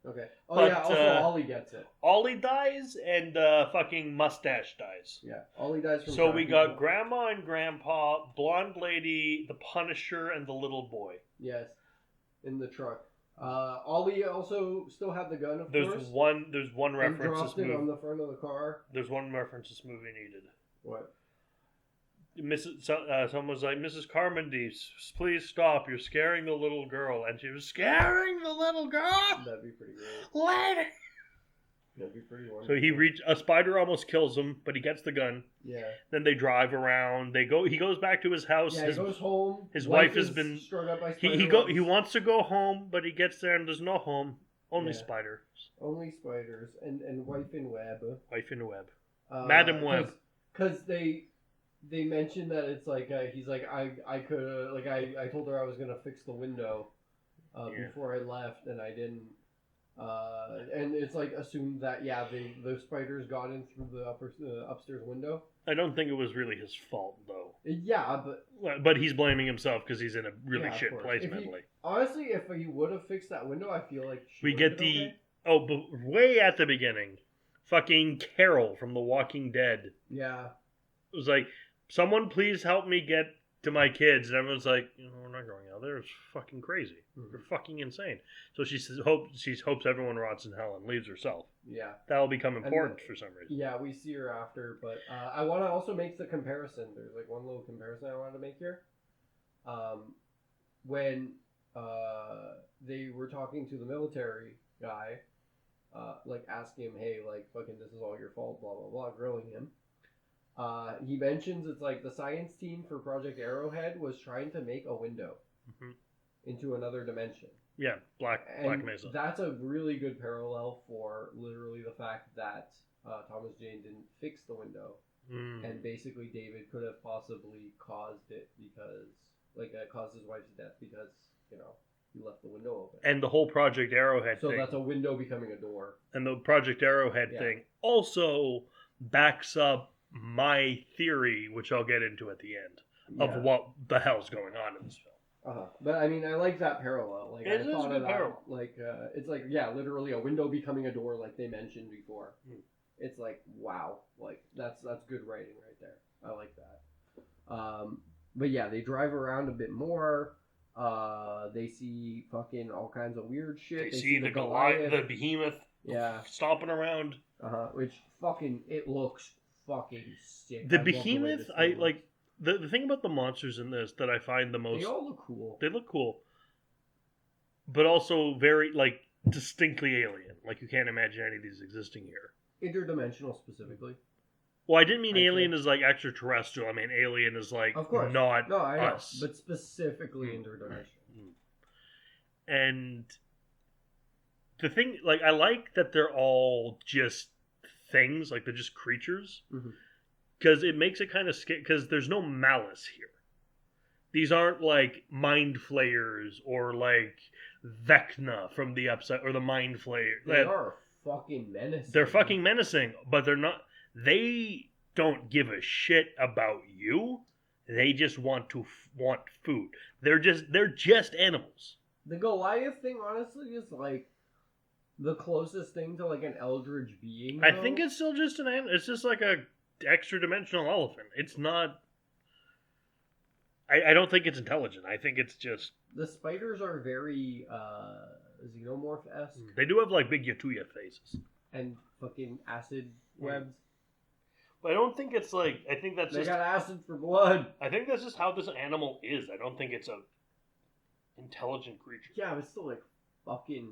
Okay. Oh, But, yeah, also Ollie gets it. Ollie dies and fucking Mustache dies. Yeah, Ollie dies from So we traffic. got Grandma and Grandpa, Blonde Lady, the Punisher, and the little boy. Yes, in the truck. Ollie also still had the gun, of There's course. one And reference dropped this it on movie. the front of the car. There's one reference this movie needed. What? Someone was like, Mrs. Carmody, please stop. You're scaring the little girl. And she was scaring the little girl. That'd be pretty great. Lady. That'd be pretty wonderful. So a spider almost kills him, but he gets the gun. Yeah. Then they drive around. He goes back to his house. Yeah, he goes home. His wife has is been strung up by he spider wants to go home, but he gets there and there's no home. Only Yeah. spiders. Only spiders and wife in web. Wife in a web. Madam Web. Because they mentioned that it's like he's like I could like I told her I was gonna fix the window before I left and I didn't. And it's like assumed that those spiders got in through the upstairs window. I don't think it was really his fault though. Yeah, But he's blaming himself because he's in a really Yeah, of shit course. place If he- mentally. honestly, if he would have fixed that window, I feel like she We would've get been the okay. but way at the beginning, fucking Carol from The Walking Dead. Yeah. It was like, someone please help me get to my kids, and everyone's like, we're not going out there. It's fucking crazy. You're fucking insane. So she hopes everyone rots in hell and leaves herself. Yeah. That'll become important for some reason. Yeah, we see her after, but I want to also make the comparison. There's like one little comparison I wanted to make here. When they were talking to the military guy, like asking him, hey, like fucking this is all your fault, blah blah blah, grilling him. He mentions it's like the science team for Project Arrowhead was trying to make a window into another dimension. Yeah, Black Mesa. That's a really good parallel for literally the fact that Thomas Jane didn't fix the window, and basically David could have possibly caused it because, caused his wife's death because he left the window open. And the whole Project Arrowhead thing. So that's a window becoming a door. And the Project Arrowhead thing also backs up my theory, which I'll get into at the end, of what the hell's going on in this film. But I mean, I like that parallel. Like, It I is thought a of good that. parallel. Like, it's like, literally a window becoming a door, like they mentioned before. It's like, wow, like that's good writing right there. I like that. But yeah, they drive around a bit more. They see fucking all kinds of weird shit. They see the Goliath, the behemoth, stomping around. Which fucking it looks fucking sick. The behemoth, I like. The thing about the monsters in this that I find the most... They all look cool. They look cool. But also very, distinctly alien. Like, you can't imagine any of these existing here. Interdimensional, specifically. Well, I didn't mean alien as, extraterrestrial. I mean alien as, of course. not I know, us. but specifically interdimensional. And the thing... I like that they're all just things. They're just creatures. Mm-hmm. Because it makes it kind of scary, because there's no malice here. These aren't mind flayers or Vecna from the Upside, or the Mind Flayer. They are fucking menacing. They're fucking menacing, but they're not. They don't give a shit about you. They just want food. They're just animals. The Goliath thing, honestly, is the closest thing to an eldritch being. I think it's still just an animal. It's just a extra dimensional elephant. It's not. I don't think it's intelligent. I think it's just. The spiders are very xenomorph-esque. They do have big Yatuya faces And fucking acid webs. But I don't think it's I think that's they just. got acid for blood. I think that's just how this animal is. I don't think it's a intelligent creature. Yeah, but it's still fucking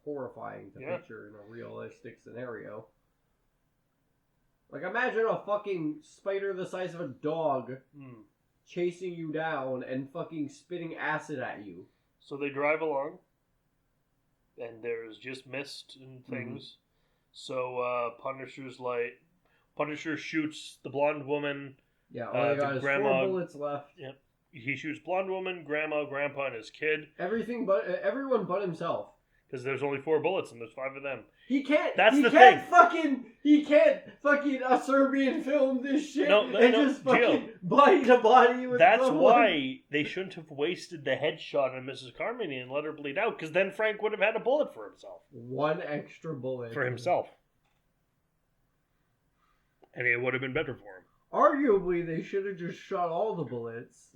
horrifying to picture in a realistic scenario. Imagine a fucking spider the size of a dog chasing you down and fucking spitting acid at you. So they drive along, and there's just mist and things. So Punisher shoots the blonde woman. Yeah, all they got is grandma, 4 bullets left. Yep. he shoots blonde woman, grandma, grandpa, and his kid. Everyone but himself. Because there's only 4 bullets and there's 5 of them. He can't. That's he the can't thing. He can't fucking a Serbian film this shit and just fucking Gio, bite a body with. That's someone. why they shouldn't have wasted the headshot on Mrs. Carmody and let her bleed out. Because then Frank would have had a bullet for himself. One extra bullet For himself. And it would have been better for him. Arguably, they should have just shot all the bullets.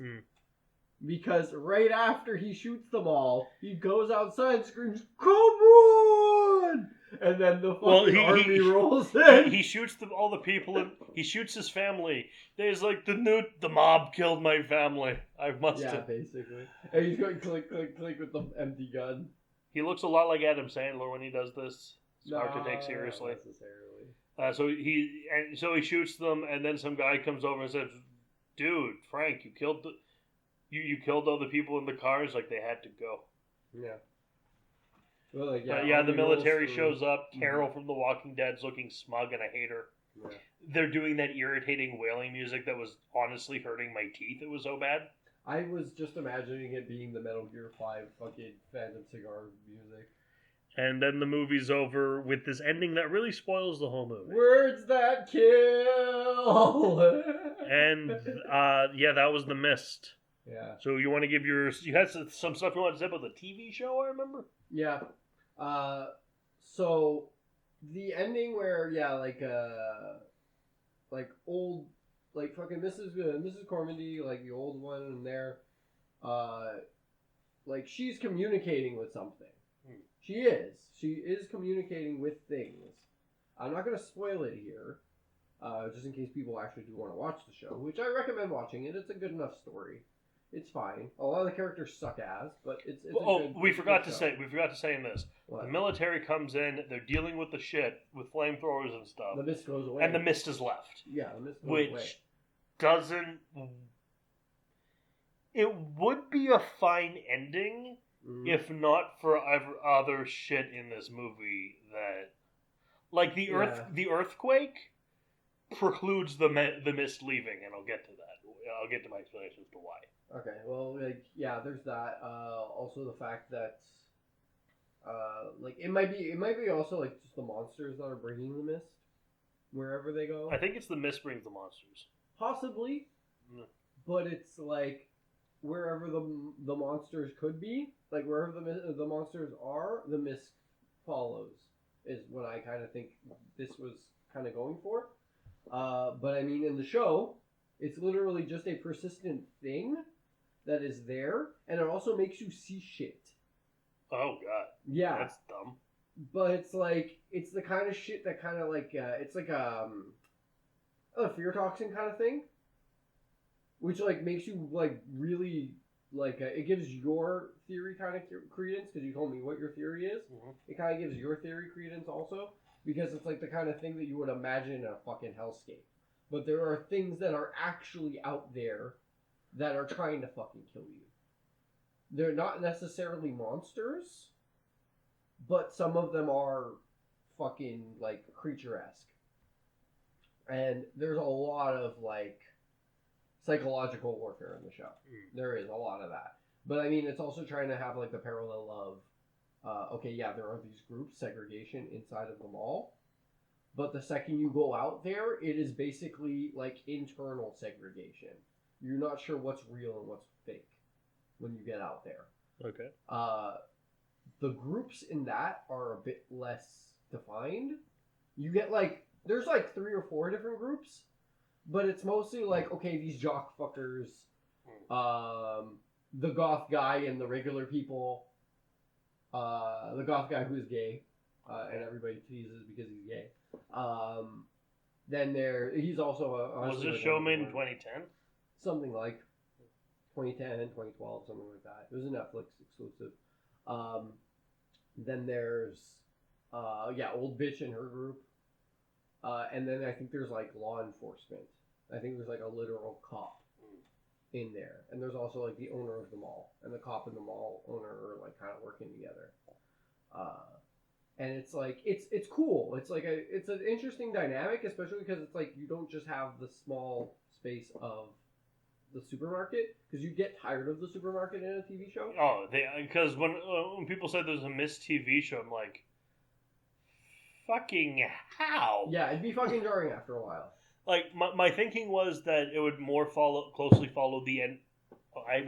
Because right after he shoots them all, he goes outside and screams, "Come on!" And then the fucking army rolls in. He shoots all the people, and he shoots his family. There's like, the mob killed my family. I must have. Yeah, basically. And he's going click, click, click with the empty gun. He looks a lot like Adam Sandler when he does this. It's hard to take seriously. Not necessarily. So he shoots them, and then some guy comes over and says, "Dude, Frank, you killed all the people in the cars. Like, they had to go." Yeah. Well, like, the military shows up. Carol from The Walking Dead's looking smug, and I hate her. Yeah. They're doing that irritating wailing music that was honestly hurting my teeth. It was so bad. I was just imagining it being the Metal Gear 5 fucking Phantom Cigar music. And then the movie's over with this ending that really spoils the whole movie. Words that kill! And, that was The Mist. Yeah. So you want to give you had some stuff you wanted to say about the TV show, I remember? Yeah. So the ending where, old, like fucking Mrs. Cormandy, like the old one in there, like she's communicating with something. She is communicating with things. I'm not going to spoil it here, just in case people actually do want to watch the show, which I recommend watching it. It's a good enough story. It's fine. A lot of the characters suck ass, but it's we forgot to say in this. What? The military comes in, they're dealing with the shit with flamethrowers and stuff. The mist goes away. And the mist is left. Yeah, the mist goes away. Which doesn't... It would be a fine ending if not for other shit in this movie that... Like, the earthquake precludes the mist leaving, and I'll get to that. I'll get to my explanation as to why. Okay, well, there's that. Also, the fact that, it might be also like just the monsters that are bringing the mist wherever they go. I think it's the mist brings the monsters. Possibly, but it's like wherever the monsters could be, like wherever the monsters are, the mist follows. Is what I kind of think this was kind of going for. But I mean, in the show, it's literally just a persistent thing that is there, and it also makes you see shit. Oh, God. Yeah. That's dumb. But it's like, it's the kind of shit that kind of like, it's like a fear toxin kind of thing, which like makes you like really, like, it gives your theory kind of credence, because you told me what your theory is. Mm-hmm. It kind of gives your theory credence also, because it's like the kind of thing that you would imagine in a fucking hellscape. But there are things that are actually out there that are trying to fucking kill you. They're not necessarily monsters, but some of them are fucking, like, creature-esque. And there's a lot of, like, psychological warfare in the show. There is a lot of that. But, I mean, it's also trying to have, like, the parallel of, there are these groups, segregation inside of them all. But the second you go out there, it is basically like internal segregation. You're not sure what's real and what's fake when you get out there. Okay. The groups in that are a bit less defined. You get like, there's like 3 or 4 different groups, but it's mostly like, okay, these jock fuckers, the goth guy and the regular people, the goth guy who's gay, and everybody teases because he's gay. Then he's also a... Was this show made in 2010? Something like 2010, 2012, something like that. It was a Netflix exclusive. Then there's, Old Bitch and her group. And then I think there's like law enforcement. I think there's like a literal cop in there. And there's also like the owner of the mall. And the cop and the mall owner are like kind of working together. And it's like, it's cool. It's like it's an interesting dynamic, especially because it's like you don't just have the small space of the supermarket, because you get tired of the supermarket in a TV show. Oh, because when people say there's a Mist TV show, I'm like, fucking how? Yeah, it'd be fucking jarring after a while. Like my thinking was that it would more closely follow the end. I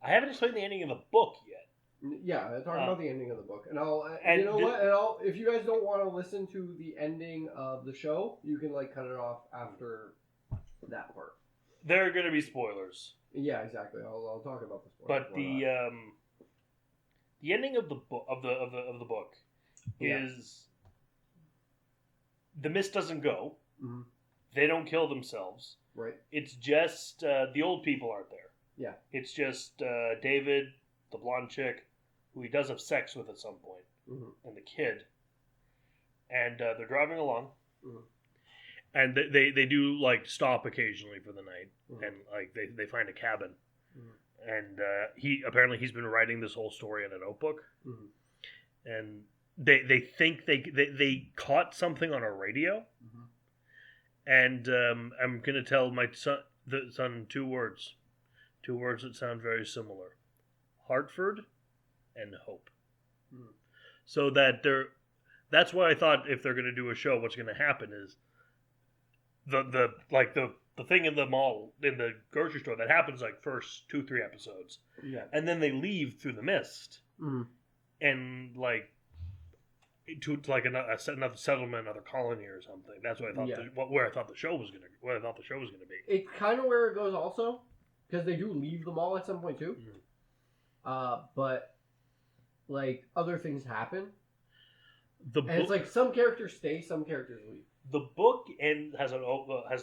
haven't explained the ending of the book yet. Yeah, talk about the ending of the book, and And you know what? And if you guys don't want to listen to the ending of the show, you can like cut it off after that part. There are going to be spoilers. Yeah, exactly. I'll talk about the spoilers. But the ending of the book of the book is the Mist doesn't go. Mm-hmm. They don't kill themselves. Right. It's just the old people aren't there. Yeah. It's just David, the blonde chick, who he does have sex with at some point, and the kid. And they're driving along. Mm-hmm. And they do like stop occasionally for the night, and like they find a cabin, and he's been writing this whole story in a notebook, and they think they caught something on a radio, and I'm gonna tell my son two words that sound very similar: Hartford and Hope. So that's why I thought if they're gonna do a show, what's gonna happen is. The thing in the mall, in the grocery store, that happens like first 2-3 episodes. Yeah. And then they leave through the Mist. And like to like another settlement, another colony or something. That's what I thought where I thought the show was gonna be. It's kind of where it goes also, because they do leave the mall at some point too. But like other things happen. And it's like some characters stay, some characters leave. The book has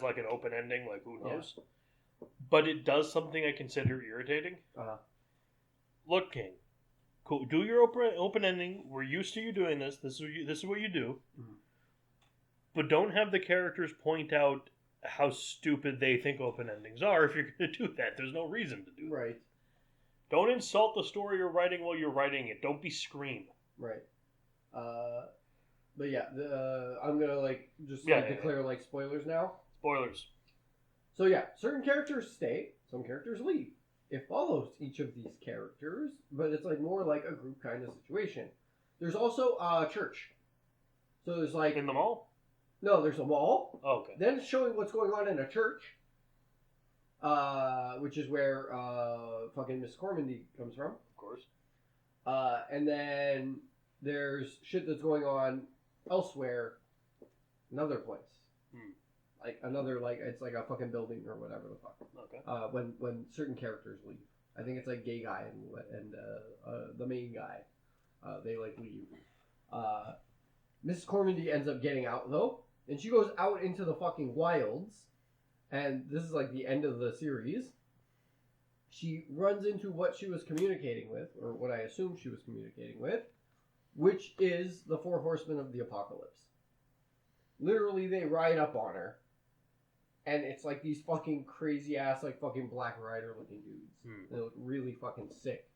like an open ending, like who knows, but it does something I consider irritating. Look, King, cool. Do your open ending. We're used to you doing this. This is what you do. But don't have the characters point out how stupid they think open endings are. If you're going to do that, there's no reason to do that. Right. Don't insult the story you're writing while you're writing it. Don't be Scream. Right. But yeah, I'm gonna declare like spoilers now. Spoilers. So yeah, certain characters stay, some characters leave. It follows each of these characters, but it's like more like a group kind of situation. There's also a church. So there's like in the mall. No, there's a mall. Oh, okay. Then it's showing what's going on in a church, which is where fucking Miss Cormandy comes from, of course. And then there's shit that's going on elsewhere, another place, like another it's like a fucking building or whatever the fuck. Okay. When certain characters leave, I think it's like gay guy and the main guy, they like leave. Mrs. Cormandy ends up getting out though, and she goes out into the fucking wilds, and this is like the end of the series. She runs into what she was communicating with, or what I assume she was communicating with, which is the 4 horsemen of the apocalypse. Literally, they ride up on her, and it's like these fucking crazy ass, like fucking Black Rider looking dudes. They look really fucking sick,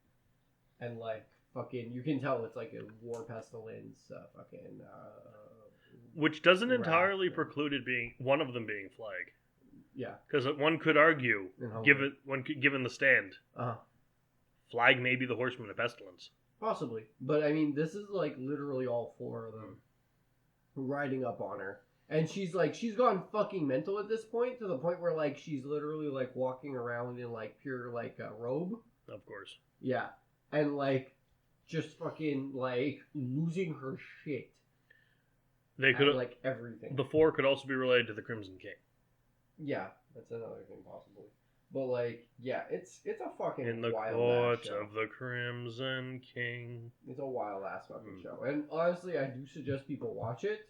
and like fucking, you can tell it's like a war pestilence, which doesn't entirely preclude it being one of them being Flag. Yeah, because one could argue, given the stand, Flag may be the horseman of pestilence. Possibly. But, I mean, this is, like, literally all 4 of them riding up on her. And she's gone fucking mental at this point, to the point where, like, she's literally, like, walking around in, like, pure, like, robe. Of course. Yeah. And, like, just fucking, like, losing her shit. They could like, everything. The 4 could also be related to the Crimson King. Yeah, that's another thing, possibly. But, like, yeah, it's a fucking in the wild court show. of the Crimson King. It's a wild ass fucking show, and honestly, I do suggest people watch it.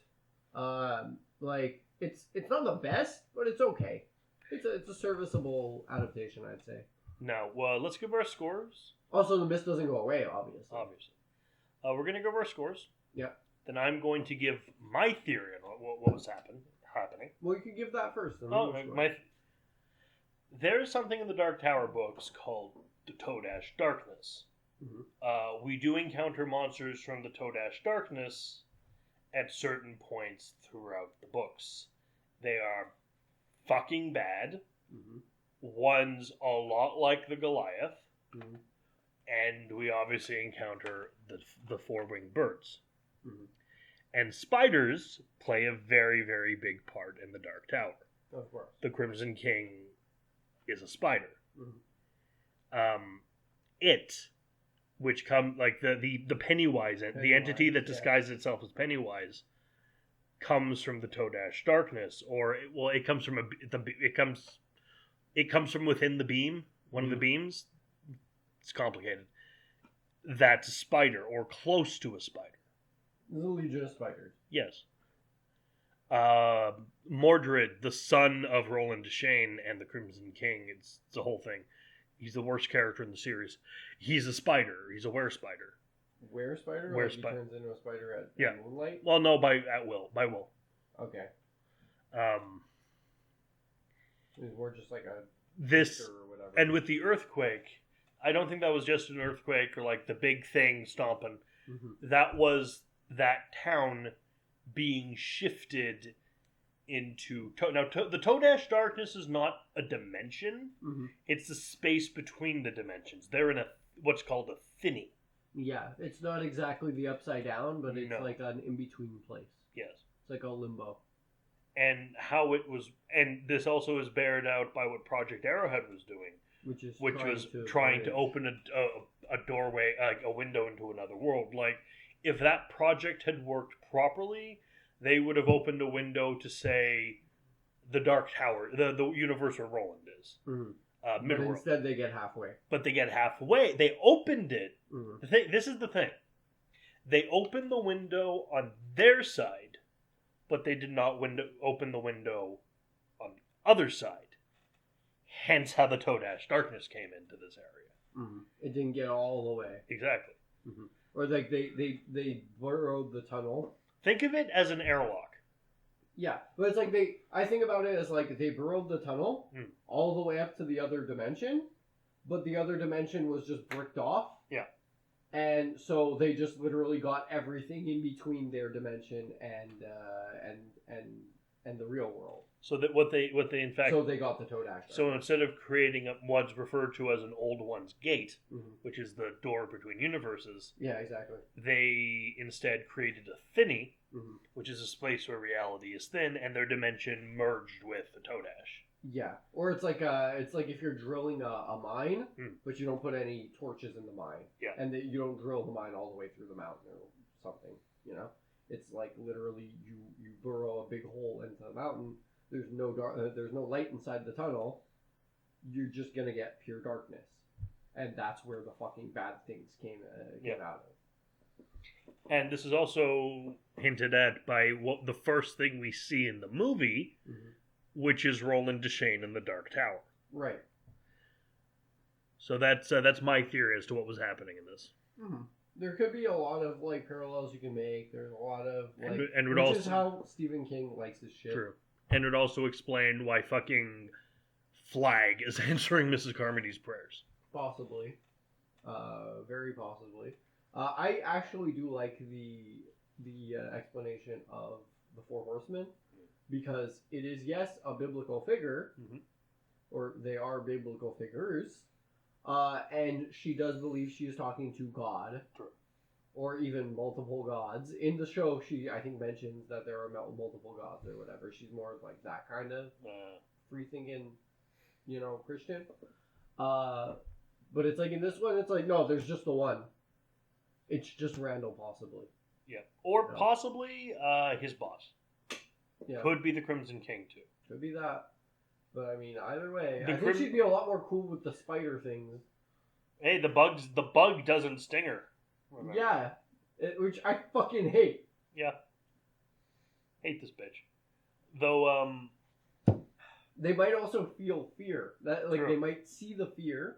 Like, it's not the best, but it's okay. It's a serviceable adaptation, I'd say. Now, let's give our scores. Also, the Mist doesn't go away, obviously. We're gonna give our scores. Yeah. Then I'm going to give my theory on what was happening. Well, you can give that first. There's something in the Dark Tower books called the Toadash Darkness. We do encounter monsters from the Toadash Darkness at certain points throughout the books. They are fucking bad. one's a lot like the Goliath, Mhm. and we obviously encounter the four-winged birds. Mhm. And spiders play a very, very big part in the Dark Tower. Of course. The Crimson King is a spider. Mhm. Which come like the Pennywise, the entity that disguises itself as Pennywise, comes from the Todash darkness, or it comes from it comes from within the beam, one of the beams. It's complicated. That's a spider, or close to a spider. There's a legion of spiders. Yes. Mordred, the son of Roland Deschain and the Crimson King, it's the whole thing. He's the worst character in the series. He's a spider. He's a were-spider. Were-spider? Were He spider. turns into a spider at Yeah. moonlight? Well, no, by will. Okay. He's more just like a This creature or whatever. and with the earthquake, I don't think that was just an earthquake or like the big thing stomping. Mhm. That was that town being shifted into the Todash darkness is not a dimension. Mhm. It's the space between the dimensions. They're in what's called a thinny. Yeah, it's not exactly the upside down, but it's No. like an in-between place. Yes. It's like a limbo. And how it was, and this also is bared out by what Project Arrowhead was doing, Which was trying to open a doorway, like a window into another world. Like, if that project had worked properly, they would have opened a window to, say, the Dark Tower, the universe where Roland is. Mhm. But Midworld. instead they get halfway. But they get halfway. They opened it. Mhm. This is the thing. They opened the window on their side, but they did not open the window on the other side. Hence how the Todash darkness came into this area. Mhm. It didn't get all the way. Exactly. Mhm. Or like they burrowed the tunnel. Think of it as an airlock. Yeah, but it's like I think about it as like they burrowed the tunnel all the way up to the other dimension, but the other dimension was just bricked off. Yeah. And so they just literally got everything in between their dimension and the real world. So that what they in fact. So they got the Todash. So instead of creating what's referred to as an old one's gate, Mhm. which is the door between universes, Yeah, exactly. they instead created a thinny, Mhm. which is a space where reality is thin, and their dimension merged with the Todash. Yeah, or it's like if you're drilling a mine, but you don't put any torches in the mine. Yeah. And you don't drill the mine all the way through the mountain or something. You know, it's like literally you burrow a big hole into the mountain. There's no there's no light inside the tunnel. You're just gonna get pure darkness, and that's where the fucking bad things came out of. And this is also hinted at by what the first thing we see in the movie, which is Roland Deschain in the Dark Tower. Right. So that's my theory as to what was happening in this. Mm-hmm. There could be a lot of like parallels you can make. There's a lot of like, which is how Stephen King likes his shit. True. And it would also explain why fucking Flag is answering Mrs. Carmody's prayers. Possibly. Very possibly. I actually do like the explanation of the Four Horsemen, because it is, yes, a biblical figure, or they are biblical figures, and she does believe she is talking to God. True. Or even multiple gods. In the show, she, I think, mentions that there are multiple gods or whatever. She's more like that kind of free-thinking, Christian. But it's like in this one, it's like, no, there's just the one. It's just Randall, possibly. Yeah. Or possibly his boss. Yeah. Could be the Crimson King, too. Could be that. But, I mean, either way, The I think she'd be a lot more cool with the spider things. Hey, the bug doesn't sting her. Remember. Yeah. Which I fucking hate. Yeah. Hate this bitch. Though, They might also feel fear. That True. they might see the fear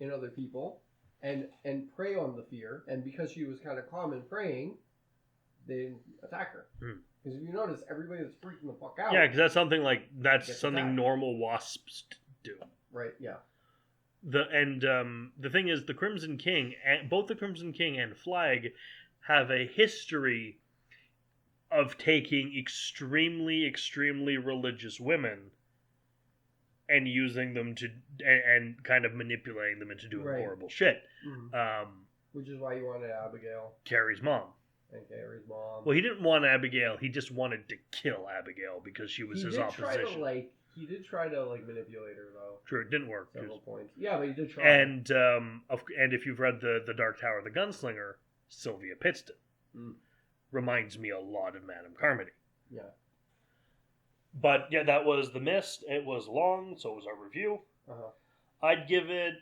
in other people and prey on the fear. And because she was kind of calm and praying, they didn't attack her. Because if you notice, everybody that's freaking the fuck out. Yeah, because that's something Gets something attacked. normal wasps do. Right. Yeah. The thing is, the Crimson King, both the Crimson King and Flag, have a history of taking extremely, extremely religious women and using them to and kind of manipulating them into doing horrible shit. Which is why you wanted Abigail. Carrie's mom. And Carrie's mom. Well, he didn't want Abigail. He just wanted to kill Abigail because she was his opposition. He did try to manipulate her though. True, it didn't work. Several points. Yeah, but he did try. And if you've read the Dark Tower of the Gunslinger, Sylvia Pittston reminds me a lot of Madame Carmody. Yeah. But yeah, that was The Mist. It was long, so was our review. I'd give it.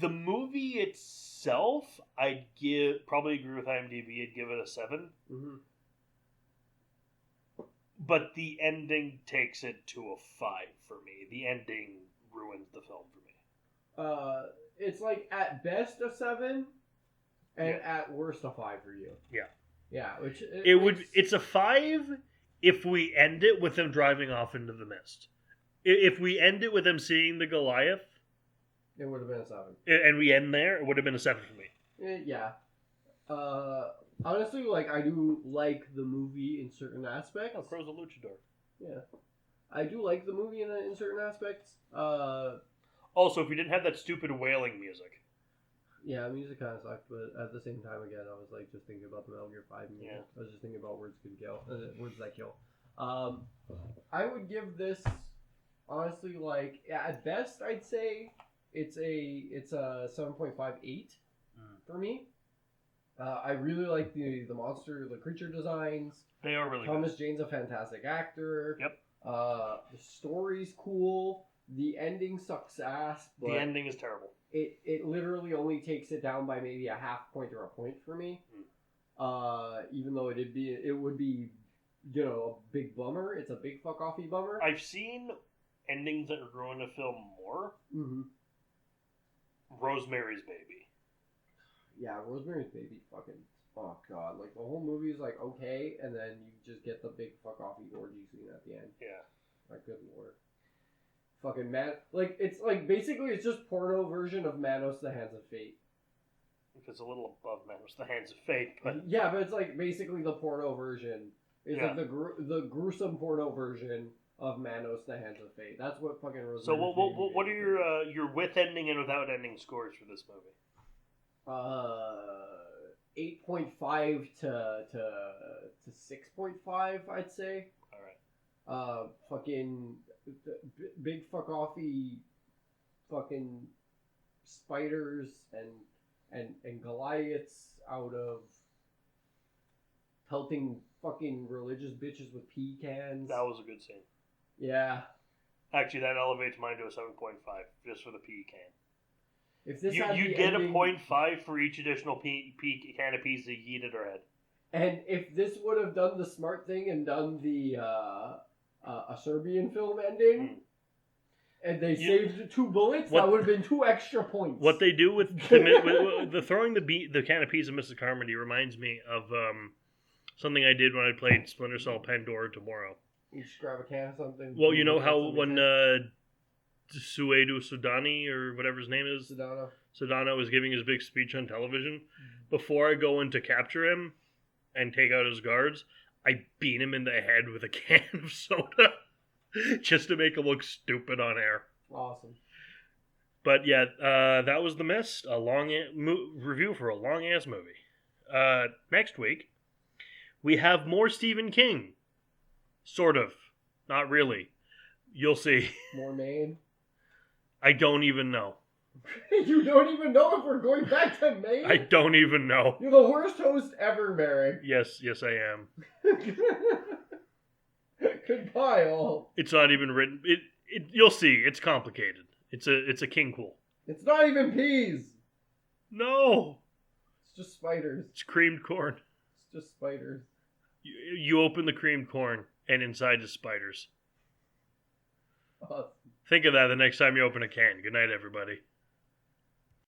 The movie itself, probably agree with IMDb. I'd give it a 7. But the ending takes it to a 5 for me. The ending ruins the film for me. It's like at best a 7, and at worst a 5 for you. Yeah. Yeah, which it's a 5 if we end it with them driving off into the mist. If we end it with them seeing the Goliath, it would have been a 7. And we end there, it would have been a 7 for me. Yeah. Honestly, I do like the movie in certain aspects. Oh, Crow's a luchador. Yeah. I do like the movie in certain aspects. Also, if we didn't have that stupid wailing music. Yeah, music kind of sucked, but at the same time, again, I was just thinking about the Metal Gear 5 music. Yeah. I was just thinking about words that kill. I would give this, honestly, at best, I'd say it's a 7.58 for me. I really like the creature designs. They are really Thomas good. Jane's a fantastic actor. Yep. The story's cool. The ending sucks ass. But the ending is terrible. It literally only takes it down by maybe a half point or a point for me. Even though it would be a big bummer. It's a big fuck offy bummer. I've seen endings that ruin a film more. Rosemary's Baby. Yeah, Rosemary's Baby, fucking, oh god, the whole movie is okay, and then you just get the big fuck offy orgy scene at the end. Yeah. My good lord. Fucking it's basically it's just porno version of Manos the Hands of Fate. It's a little above Manos the Hands of Fate, but yeah, but it's basically the porno version. It's the gruesome porno version of Manos the Hands of Fate. That's what fucking Rosemary's So Baby what are your with ending and without ending scores for this movie? 8.5 to 6.5, I'd say. All right. Fucking big fuck offy, fucking spiders and Goliaths out of pelting fucking religious bitches with pea cans. That was a good scene. Yeah. Actually, that elevates mine to a 7.5 just for the pea can. If this you get a 0.5 for each additional pea can of peas that you eat at our head. And if this would have done the smart thing and done the a Serbian film ending, and they saved 2 bullets, that would have been 2 extra points. What they do with the throwing the can of peas of Mrs. Carmody reminds me of something I did when I played Splinter Cell Pandora Tomorrow. You just grab a can of something. Well, you know how when Suedo Sudani, or whatever his name is, Sedano was giving his big speech on television, before I go in to capture him and take out his guards, I beat him in the head with a can of soda just to make him look stupid on air. Awesome. But yeah, that was The Mist, a long review for a long-ass movie. Next week, we have more Stephen King. Sort of. Not really. You'll see. More Maine? I don't even know. You don't even know if we're going back to Maine? I don't even know. You're the worst host ever, Merrick. Yes, I am. Goodbye, all. It's not even written. You'll see. It's complicated. It's a king pool. It's not even peas. No. It's just spiders. It's creamed corn. It's just spiders. You open the creamed corn, and inside is spiders. Awesome. Think of that the next time you open a can. Good night, everybody.